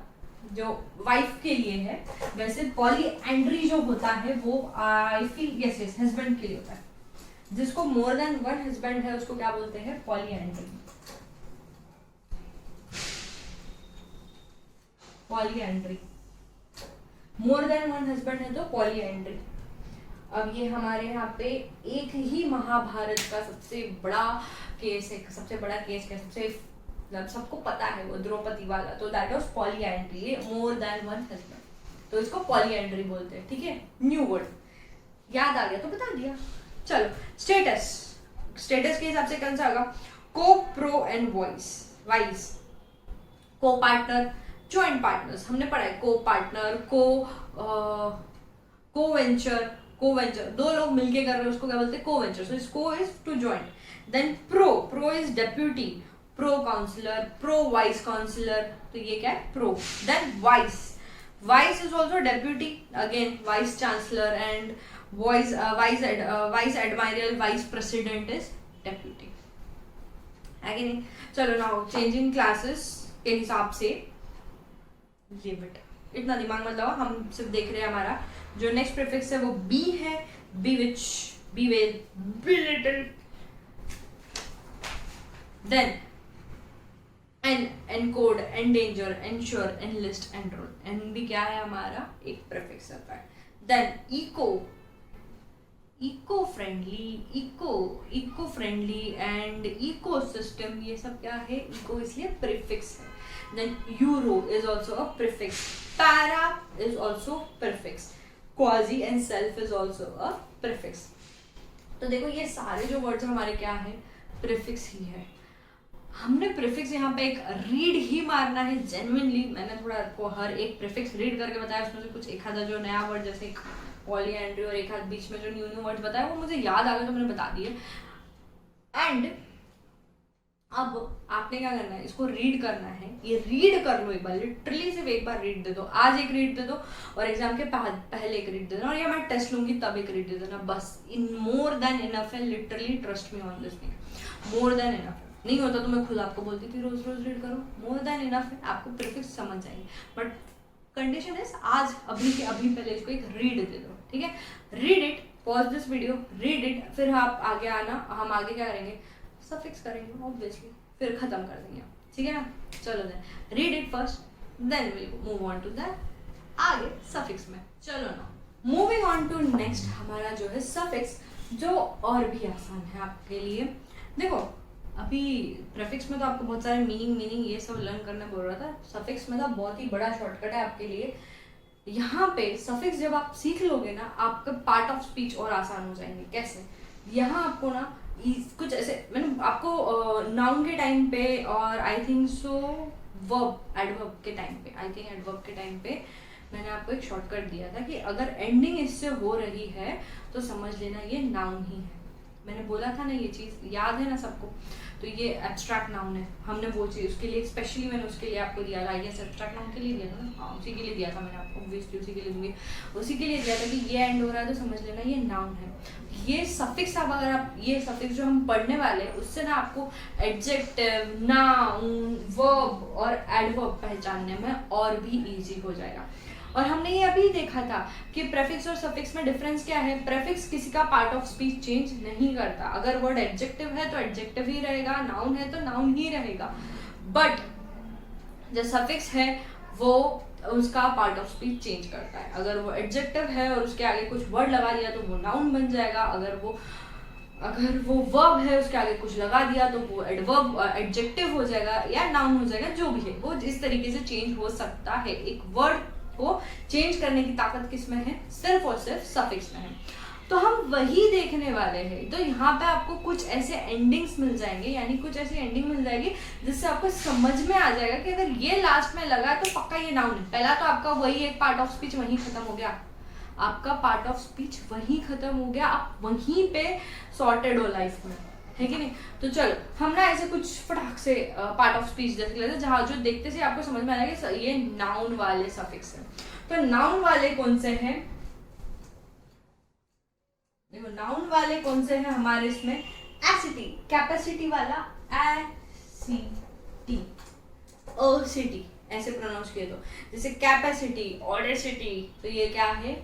जो वाइफ के लिए है, वैसे पॉलीएंड्री जो होता है वो आई फील यस हस्बैंड के लिए होता है। जिसको मोर देन 1 हस्बैंड है उसको क्या बोलते हैं, polyandry. Polyandry, more than 1 husband है तो पॉलीएंड्री। अब ये हमारे यहाँ पे एक ही महाभारत का सबसे बड़ा केस है, सबसे बड़ा केस है, मतलब सबको पता है वो द्रौपदी वाला, तो that was polyandry, more than 1 husband, तो इसको पॉलीएंड्री बोलते हैं। ठीक है, न्यू वर्ड याद आ गया तो बता दिया। चलो, स्टेटस के हिसाब से कौन सा होगा, को, प्रो एंड वाइस। को पार्टनर, जॉइंट पार्टनर्स हमने पढ़ा है, को पार्टनर, को वेंचर, दो लोग मिलके कर रहे हैं उसको क्या बोलते हैं, को वेंचर। सो इसको is to joint. Then pro is deputy, pro counsellor, pro vice counsellor, तो ये क्या है, pro. Then vice is also deputy, again vice chancellor, and vice admiral, vice president is deputy, है कि नहीं। चलो, नाउ चेंजिंग क्लासेस के हिसाब से लिमिट, इतना दिमाग मत लगाओ, हम सिर्फ देख रहे हैं हमारा जो नेक्स्ट प्रीफिक्स है वो बी है, B which, B with, B little. Then en, encode, endanger, ensure, enlist, enrol. En भी क्या है हमारा, एक प्रीफिक्स होता है। Then eco, eco friendly, eco friendly and eco system, ये सब क्या है, इको इसलिए प्रीफिक्स है। Then euro is also a prefix, para is also prefix, quasi and self is also a prefix. तो देखो ये सारे जो वर्ड्स हमारे क्या है, प्रीफिक्स ही है। हमने प्रीफिक्स यहाँ पे एक रीड ही मारना है जेन्युइनली। मैंने थोड़ा आपको हर एक प्रीफिक्स रीड करके बताया, उसमें से कुछ एक आधा जो नया वर्ड जैसे पॉलीएंड्री और एक आध बीच में जो न्यू वर्ड बताया वो मुझे याद आ गया तो मैंने बता दिए। एंड अब आपने क्या करना है, इसको रीड करना है। ये रीड कर लो एक बार, लिटरली सिर्फ एक बार रीड दे दो। आज एक रीड दे दो और एग्जाम के पहले एक रीड दे दो, और या मैं टेस्ट लूंगी तब एक रीड दे देना, बस। इन मोर देन इनफ है, literally trust me on this thing, more than enough है। नहीं होता तो मैं खुद आपको बोलती थी रोज रोज रीड करो, मोर देन इनफ है, आपको प्रीफिक्स समझ जाएंगे। बट कंडीशन है आज अभी के अभी पहले इसको एक रीड दे दो, ठीक है। Read it, pause this video, read it, फिर आप आगे आना, हम आगे क्या करेंगे, सफिक्स करेंगे ऑब्वियसली, फिर खत्म कर देंगे, ठीक है ना। चलो then read it first, then will move on to the आगे सफिक्स में। चलो ना मूविंग ऑन टू नेक्स्ट, हमारा जो है सफिक्स, जो और भी आसान है आपके लिए। देखो अभी प्रीफिक्स में तो आपको बहुत सारे मीनिंग ये सब लर्न करने बोल रहा था, सफिक्स में तो बहुत ही बड़ा शॉर्टकट है आपके लिए। यहाँ पे सफिक्स जब आप सीख लोगे ना, आपका पार्ट ऑफ स्पीच और आसान हो जाएंगे। कैसे, यहाँ आपको ना कुछ ऐसे, मैंने आपको नाउन के टाइम पे और I think so verb, adverb के टाइम पे, आई थिंक एडवर्ब के टाइम पे मैंने आपको एक शॉर्टकट दिया था कि अगर एंडिंग इससे हो रही है तो समझ लेना ये नाउन ही है। मैंने बोला था ना, ये चीज़ याद है ना सबको। तो ये एब्स्ट्रैक्ट नाउन है, हमने वो चीज़ उसके लिए स्पेशली मैंने उसके लिए आपको दिया था। ये एब्स्ट्रैक्ट नाउन के लिए दिया था ना, हाँ उसी के लिए दिया था मैंने आपको, ऑब्वियसली उसी के लिए दूंगी, उसी के लिए दिया था कि ये एंड हो रहा है तो समझ लेना ये नाउन है। ये सफिक्स, अब अगर आप ये सफिक्स जो हम पढ़ने वाले हैं उससे ना आपको एडजेक्टिव, नाउन, वर्ब और एडवर्ब पहचानने में और भी ईजी हो जाएगा। और हमने ये अभी देखा था कि प्रेफिक्स और सफिक्स में डिफरेंस क्या है। प्रेफिक्स किसी का पार्ट ऑफ स्पीच चेंज नहीं करता, अगर वर्ड एडजेक्टिव है तो एडजेक्टिव ही रहेगा, नाउन है तो नाउन ही रहेगा। बट जो सफिक्स है वो उसका पार्ट ऑफ स्पीच चेंज करता है। अगर वो एडजेक्टिव है और उसके आगे कुछ वर्ड लगा दिया तो वो नाउन बन जाएगा, अगर वो वर्ब है उसके आगे कुछ लगा दिया तो वो एडवर्ब एडजेक्टिव हो जाएगा या नाउन हो जाएगा, जो भी है वो इस तरीके से चेंज हो सकता है। एक वर्ड को चेंज करने की ताकत किसमें है, सिर्फ और सिर्फ सफिक्स में है। तो हम वही देखने वाले हैं। तो यहाँ पे आपको कुछ ऐसे एंडिंग्स मिल जाएंगे, यानी कुछ ऐसी एंडिंग मिल जाएगी जिससे आपको समझ में आ जाएगा कि अगर ये लास्ट में लगा तो पक्का ये नाउन है। पहला तो आपका वही एक पार्ट ऑफ स्पीच वहीं खत्म हो गया, आपका पार्ट ऑफ स्पीच वहीं खत्म हो गया, आप वहीं पे सॉर्टेड हो लाइफ में, है कि नहीं। तो चलो हम ना ऐसे कुछ फटाक से पार्ट ऑफ स्पीच देख लेते हैं जहाँ जो देखते से आपको समझ में आएगा कि ये नाउन वाले सफिक्स है। तो नाउन वाले कौन से हैं, देखो नाउन वाले कौन से हैं हमारे इसमें, एसिटी, कैपेसिटी वाला एसिटी, ओसिटी ऐसे प्रोनाउंस किए। तो जैसे कैपेसिटी, ऑडेसिटी, तो ये क्या है,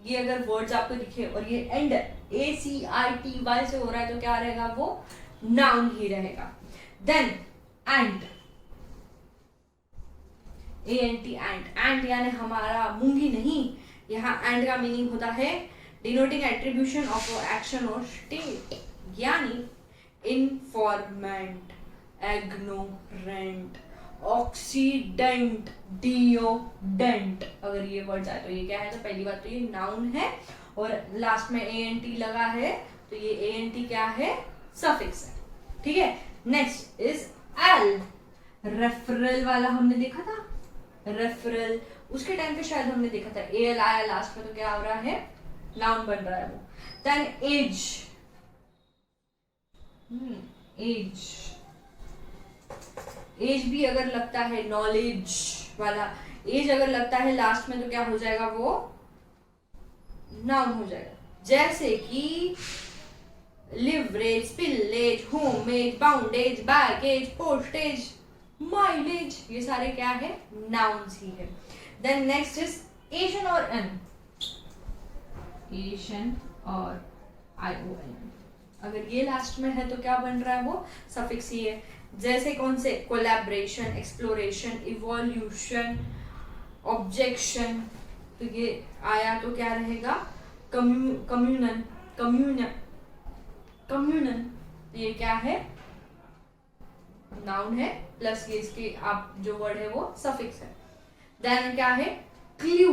ये अगर वर्ड्स आपको दिखे और ये एंड ACITY से हो रहा है तो क्या रहेगा, वो नाउन ही रहेगा। देन एंट, ANT, एंट यानी हमारा मूंगी नहीं, यहाँ एंड का मीनिंग होता है डिनोटिंग एट्रीब्यूशन ऑफ एक्शन और स्टेट, यानी इनफॉर्मेंट, एग्नोरेंट, ऑक्सीडेंट, डिओडेंट। अगर ये वर्ड्स आए तो ये क्या है, तो पहली बात तो ये नाउन है और लास्ट में ANT लगा है तो ये ANT क्या है, सफिक्स है, ठीक है। नेक्स्ट इज एल, रेफरल वाला हमने देखा था, रेफरल उसके टाइम पे शायद हमने देखा था, AL आया लास्ट में तो क्या हो रहा है, नाउन बन रहा है वो। देन एज, एज, एज भी अगर लगता है, नॉलेज वाला एज अगर लगता है लास्ट में तो क्या हो जाएगा, वो नाउन हो जाएगा। जैसे कि leverage, pillage, homage, bondage, baggage, postage, mileage, ये सारे क्या है, नाउन्स ही है। देन नेक्स्ट इज एशन और एन, एशन और ION, अगर ये लास्ट में है तो क्या बन रहा है, वो सफिक्स ही है। जैसे कौन से, कोलैबोरेशन, एक्सप्लोरेशन, इवोल्यूशन, ऑब्जेक्शन। तो ये आया तो क्या रहेगा, कम्यूनन, कम्यूनन, कम्यूनन। तो ये क्या है, नाउन है, प्लस ये इसके आप जो वर्ड है वो सफिक्स है। देन क्या है, क्ल्यू,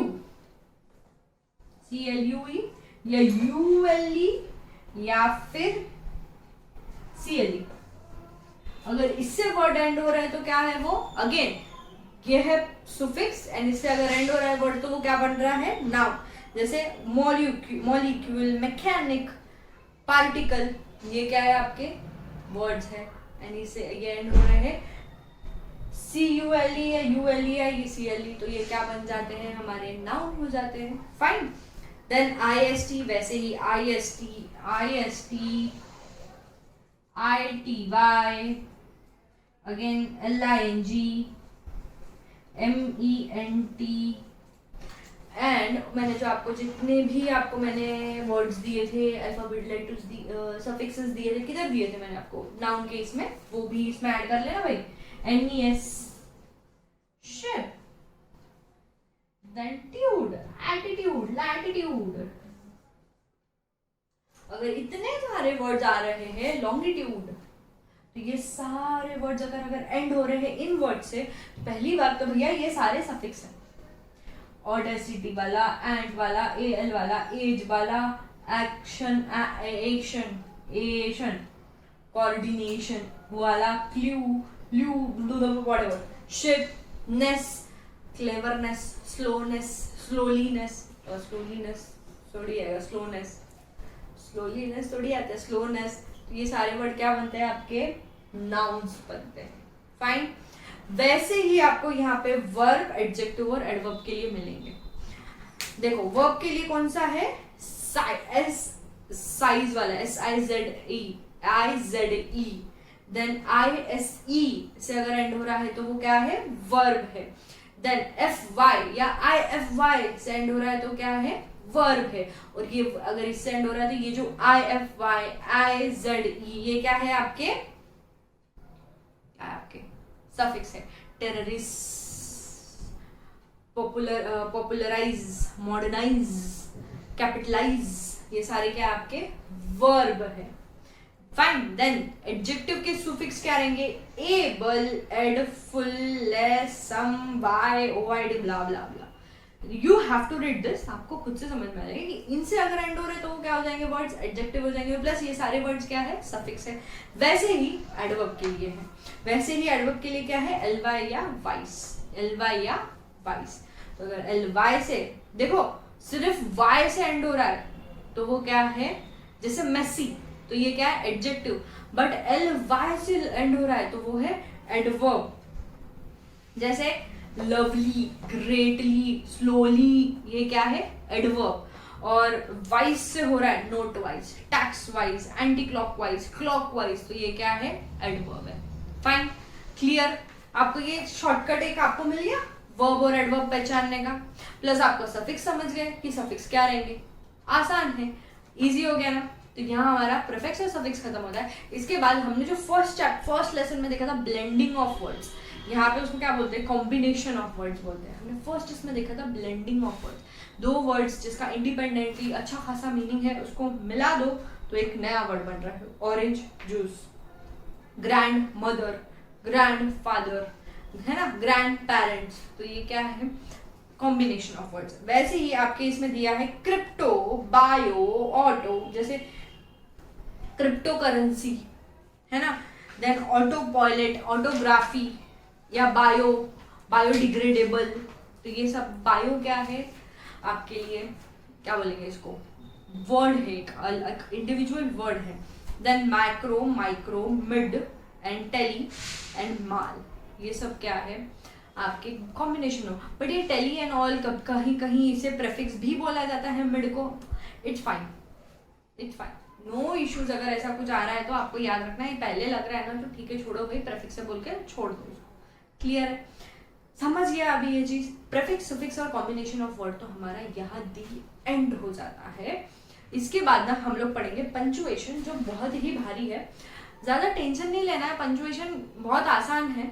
CLUE या ULE या फिर CLE। अगर इससे वर्ड एंड हो रहा है तो क्या है वो, अगेन ये है सुफिक्स, एंड इससे अगर एंड हो रहा है वर्ड तो वो क्या बन रहा है, नाउन। जैसे मॉलिक्यूल, मैकेनिक, पार्टिकल, ये क्या है आपके वर्ड्स है, एंड इससे ये एंड हो रहे हैं CULE या ULE या CLE, तो ये क्या बन जाते हैं, हमारे नाउन हो जाते हैं। फाइन। देन IST, वैसे ही IST, ITY, again LING, MENT, and मैंने जो आपको जितने भी आपको मैंने वर्ड्स दिए थे, अल्फाबेट लेटर्स सफिक्सेस दिए थे, किधर दिए थे मैंने आपको, नाउन के इसमें, वो भी इसमें ऐड कर लेना भाई। NES, ship, then tude, attitude, latitude. अगर इतने सारे वर्ड्स आ रहे हैं, लॉन्गिट्यूड, तो ये सारे वर्ड्स अगर एंड हो रहे हैं इन वर्ड से, पहली बात तो भैया ये सारे सफिक्स हैं। ऑडेसिटी वाला, एंड वाला, AL वाला, एज वाला, एक्शन, एशन, कोऑर्डिनेशन वाला, क्ल्यू, व्हाटएवर, शिप, नेस, क्लेवरनेस, स्लोनेस, स्लोलीनेस थोड़ी आएगा, स्लोलीनेस थोड़ी आता है, स्लोनेस। तो ये सारे वर्ड क्या बनते हैं आपके, नाउन्स बनते हैं। फाइन। वैसे ही आपको यहाँ पे वर्ब, एडजेक्टिव और एडवर्ब के लिए मिलेंगे। देखो वर्ब के लिए कौन सा है, साइज वाला, SIZE, देन ISE से अगर एंड हो रहा है तो वो क्या है, वर्ब है। देन FY या IFY से एंड हो रहा है तो क्या है, वर्ब है। और ये अगर इससे एंड हो रहा है तो ये जो IFY, IZE, ये क्या है आपके सफिक्स है। टेररिस्ट, पॉपुलराइज, मॉडर्नाइज, कैपिटलाइज, ये सारे क्या आपके वर्ब है। फाइन। देन एडजेक्टिव के सुफिक्स क्या रहेंगे, able, ed, ful, less, some, by, ओवाइड, blah blah blah. You have to read this, आपको खुद से समझ में आ जाएगा कि इनसे अगर एंड हो रहे तो वो क्या हो जाएंगे, वर्ड्स एडजेक्टिव हो जाएंगे, प्लस ये सारे वर्ड्स क्या है, सफिक्स है। वैसे ही एडवर्ब के लिए है, वैसे ही एडवर्ब के लिए क्या है, LY या वाइस। तो अगर LY से देखो सिर्फ Y से एंड हो रहा है तो वो क्या है, जैसे मेसी, तो ये क्या है, एडजेक्टिव। बट LY से एंड हो रहा है तो वो है एडवर्ब। जैसे लवली, ग्रेटली, स्लोली, ये क्या है, एडवर्ब। और वाइज से हो रहा है, note wise, tax wise, anti clockwise, clockwise, तो ये क्या है, एडवर्ब है। Fine, clear. आपको ये शॉर्टकट एक आपको मिल गया वर्ब और एडवर्ब पहचानने का, प्लस आपको सफिक्स समझ गए कि सफिक्स क्या रहेंगे। आसान है, इजी हो गया ना। तो यहाँ हमारा प्रीफिक्स और सफिक्स खत्म होता है। इसके बाद हमने जो फर्स्ट लेसन में देखा था ब्लेंडिंग ऑफ वर्ड्स, यहाँ पे उसको क्या बोलते हैं, कॉम्बिनेशन ऑफ वर्ड्स बोलते हैं। हमने फर्स्ट इसमें देखा था ब्लेंडिंग ऑफ वर्ड्स, दो वर्ड्स जिसका इंडिपेंडेंटली अच्छा खासा मीनिंग है उसको मिला दो तो एक नया वर्ड बन रहा है। Orange juice, grand mother, grand father, है ना, ग्रैंड पेरेंट्स, तो ये क्या है, कॉम्बिनेशन ऑफ वर्ड्स। वैसे ही आपके इसमें दिया है क्रिप्टो, बायो, ऑटो, जैसे क्रिप्टो करेंसी है ना, देन ऑटो पायलट, ऑटोग्राफी या बायोडिग्रेडेबल, तो ये सब बायो क्या है आपके लिए, क्या बोलेंगे इसको, वर्ड है, एक इंडिविजुअल वर्ड है। Then macro, micro, mid and tele and mal, ये सब क्या है आपके कॉम्बिनेशन हो। बट ये टेली एंड ऑल कहीं कहीं इसे प्रेफिक्स भी बोला जाता है मिड को। It's fine, no issues. अगर ऐसा कुछ आ रहा है तो आपको याद रखना है, पहले लग रहा है ना तो ठीक है, छोड़ो भाई, प्रेफिक्स से बोल के छोड़ दो उसको। क्लियर है, समझ गया अभी ये चीज। प्रेफिक्स, सफिक्स और कॉम्बिनेशन ऑफ वर्ड तो हमारा यहाँ दी एंड हो जाता है। इसके बाद ना हम लोग पढ़ेंगे पंचुएशन, जो बहुत ही भारी है। ज़्यादा टेंशन नहीं लेना है, पंक्चुएशन बहुत आसान है,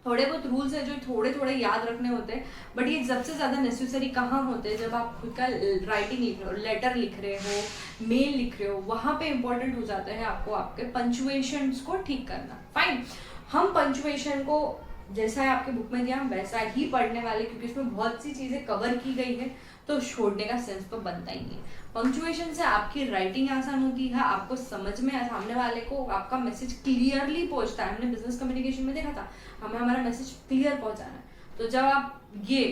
थोड़े बहुत रूल्स है जो थोड़े थोड़े याद रखने होते हैं, बट ये सबसे ज़्यादा नेसेसरी कहाँ होते हैं, जब आप खुद का राइटिंग लिख रहे हो, लेटर लिख रहे हो, मेल लिख रहे हो, वहाँ पे इंपॉर्टेंट हो जाता है आपको आपके पंक्चुएशंस को ठीक करना। फाइन, हम पंक्चुएशन को जैसा है आपके बुक में दिया वैसा ही पढ़ने वाले, क्योंकि इसमें बहुत सी चीज़ें कवर की गई है, तो छोड़ने का सेंस तो बनता ही नहीं है। पंक्चुएशन से आपकी राइटिंग आसान होती है, आपको समझ में, सामने वाले को आपका मैसेज क्लियरली पहुंचता है। हमने बिजनेस कम्युनिकेशन में देखा था, हमें हमारा मैसेज क्लियर पहुंचाना है, तो जब आप ये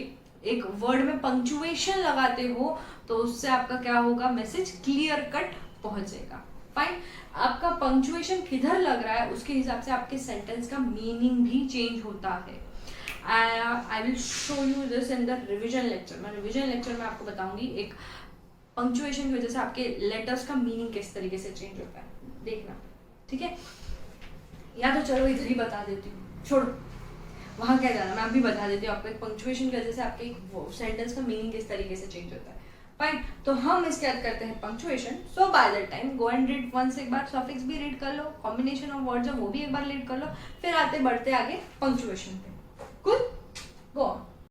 एक वर्ड में पंक्चुएशन लगाते हो तो उससे आपका क्या होगा, मैसेज क्लियर कट पहुंचेगा। फाइन, आपका पंक्चुएशन किधर लग रहा है उसके हिसाब से आपके सेंटेंस का मीनिंग भी चेंज होता है। I will show you this in the revision lecture. मैं रिविजन लेक्चर में आपको बताऊंगी एक पंक्चुएशन की वजह से आपके लेटर्स का मीनिंग किस तरीके से चेंज होता है, देखना, ठीक है। या तो चलो इधर ही बता देती हूँ, छोड़ो वहाँ क्या जाना, मैं अभी बता देती हूँ आपको एक पंक्चुएशन की वजह से आपके एक सेंटेंस का मीनिंग किस तरीके से चेंज होता है। फाइन, तो हम इसके याद करते हैं punctuation. So by that time go and read once, एक बार सफिक्स भी रीड कर लो, कॉम्बिनेशन ऑफ वर्ड्स है वो भी एक बार रीड कर लो, फिर आते बढ़ते आगे पंक्चुएशन पे। Good, go on.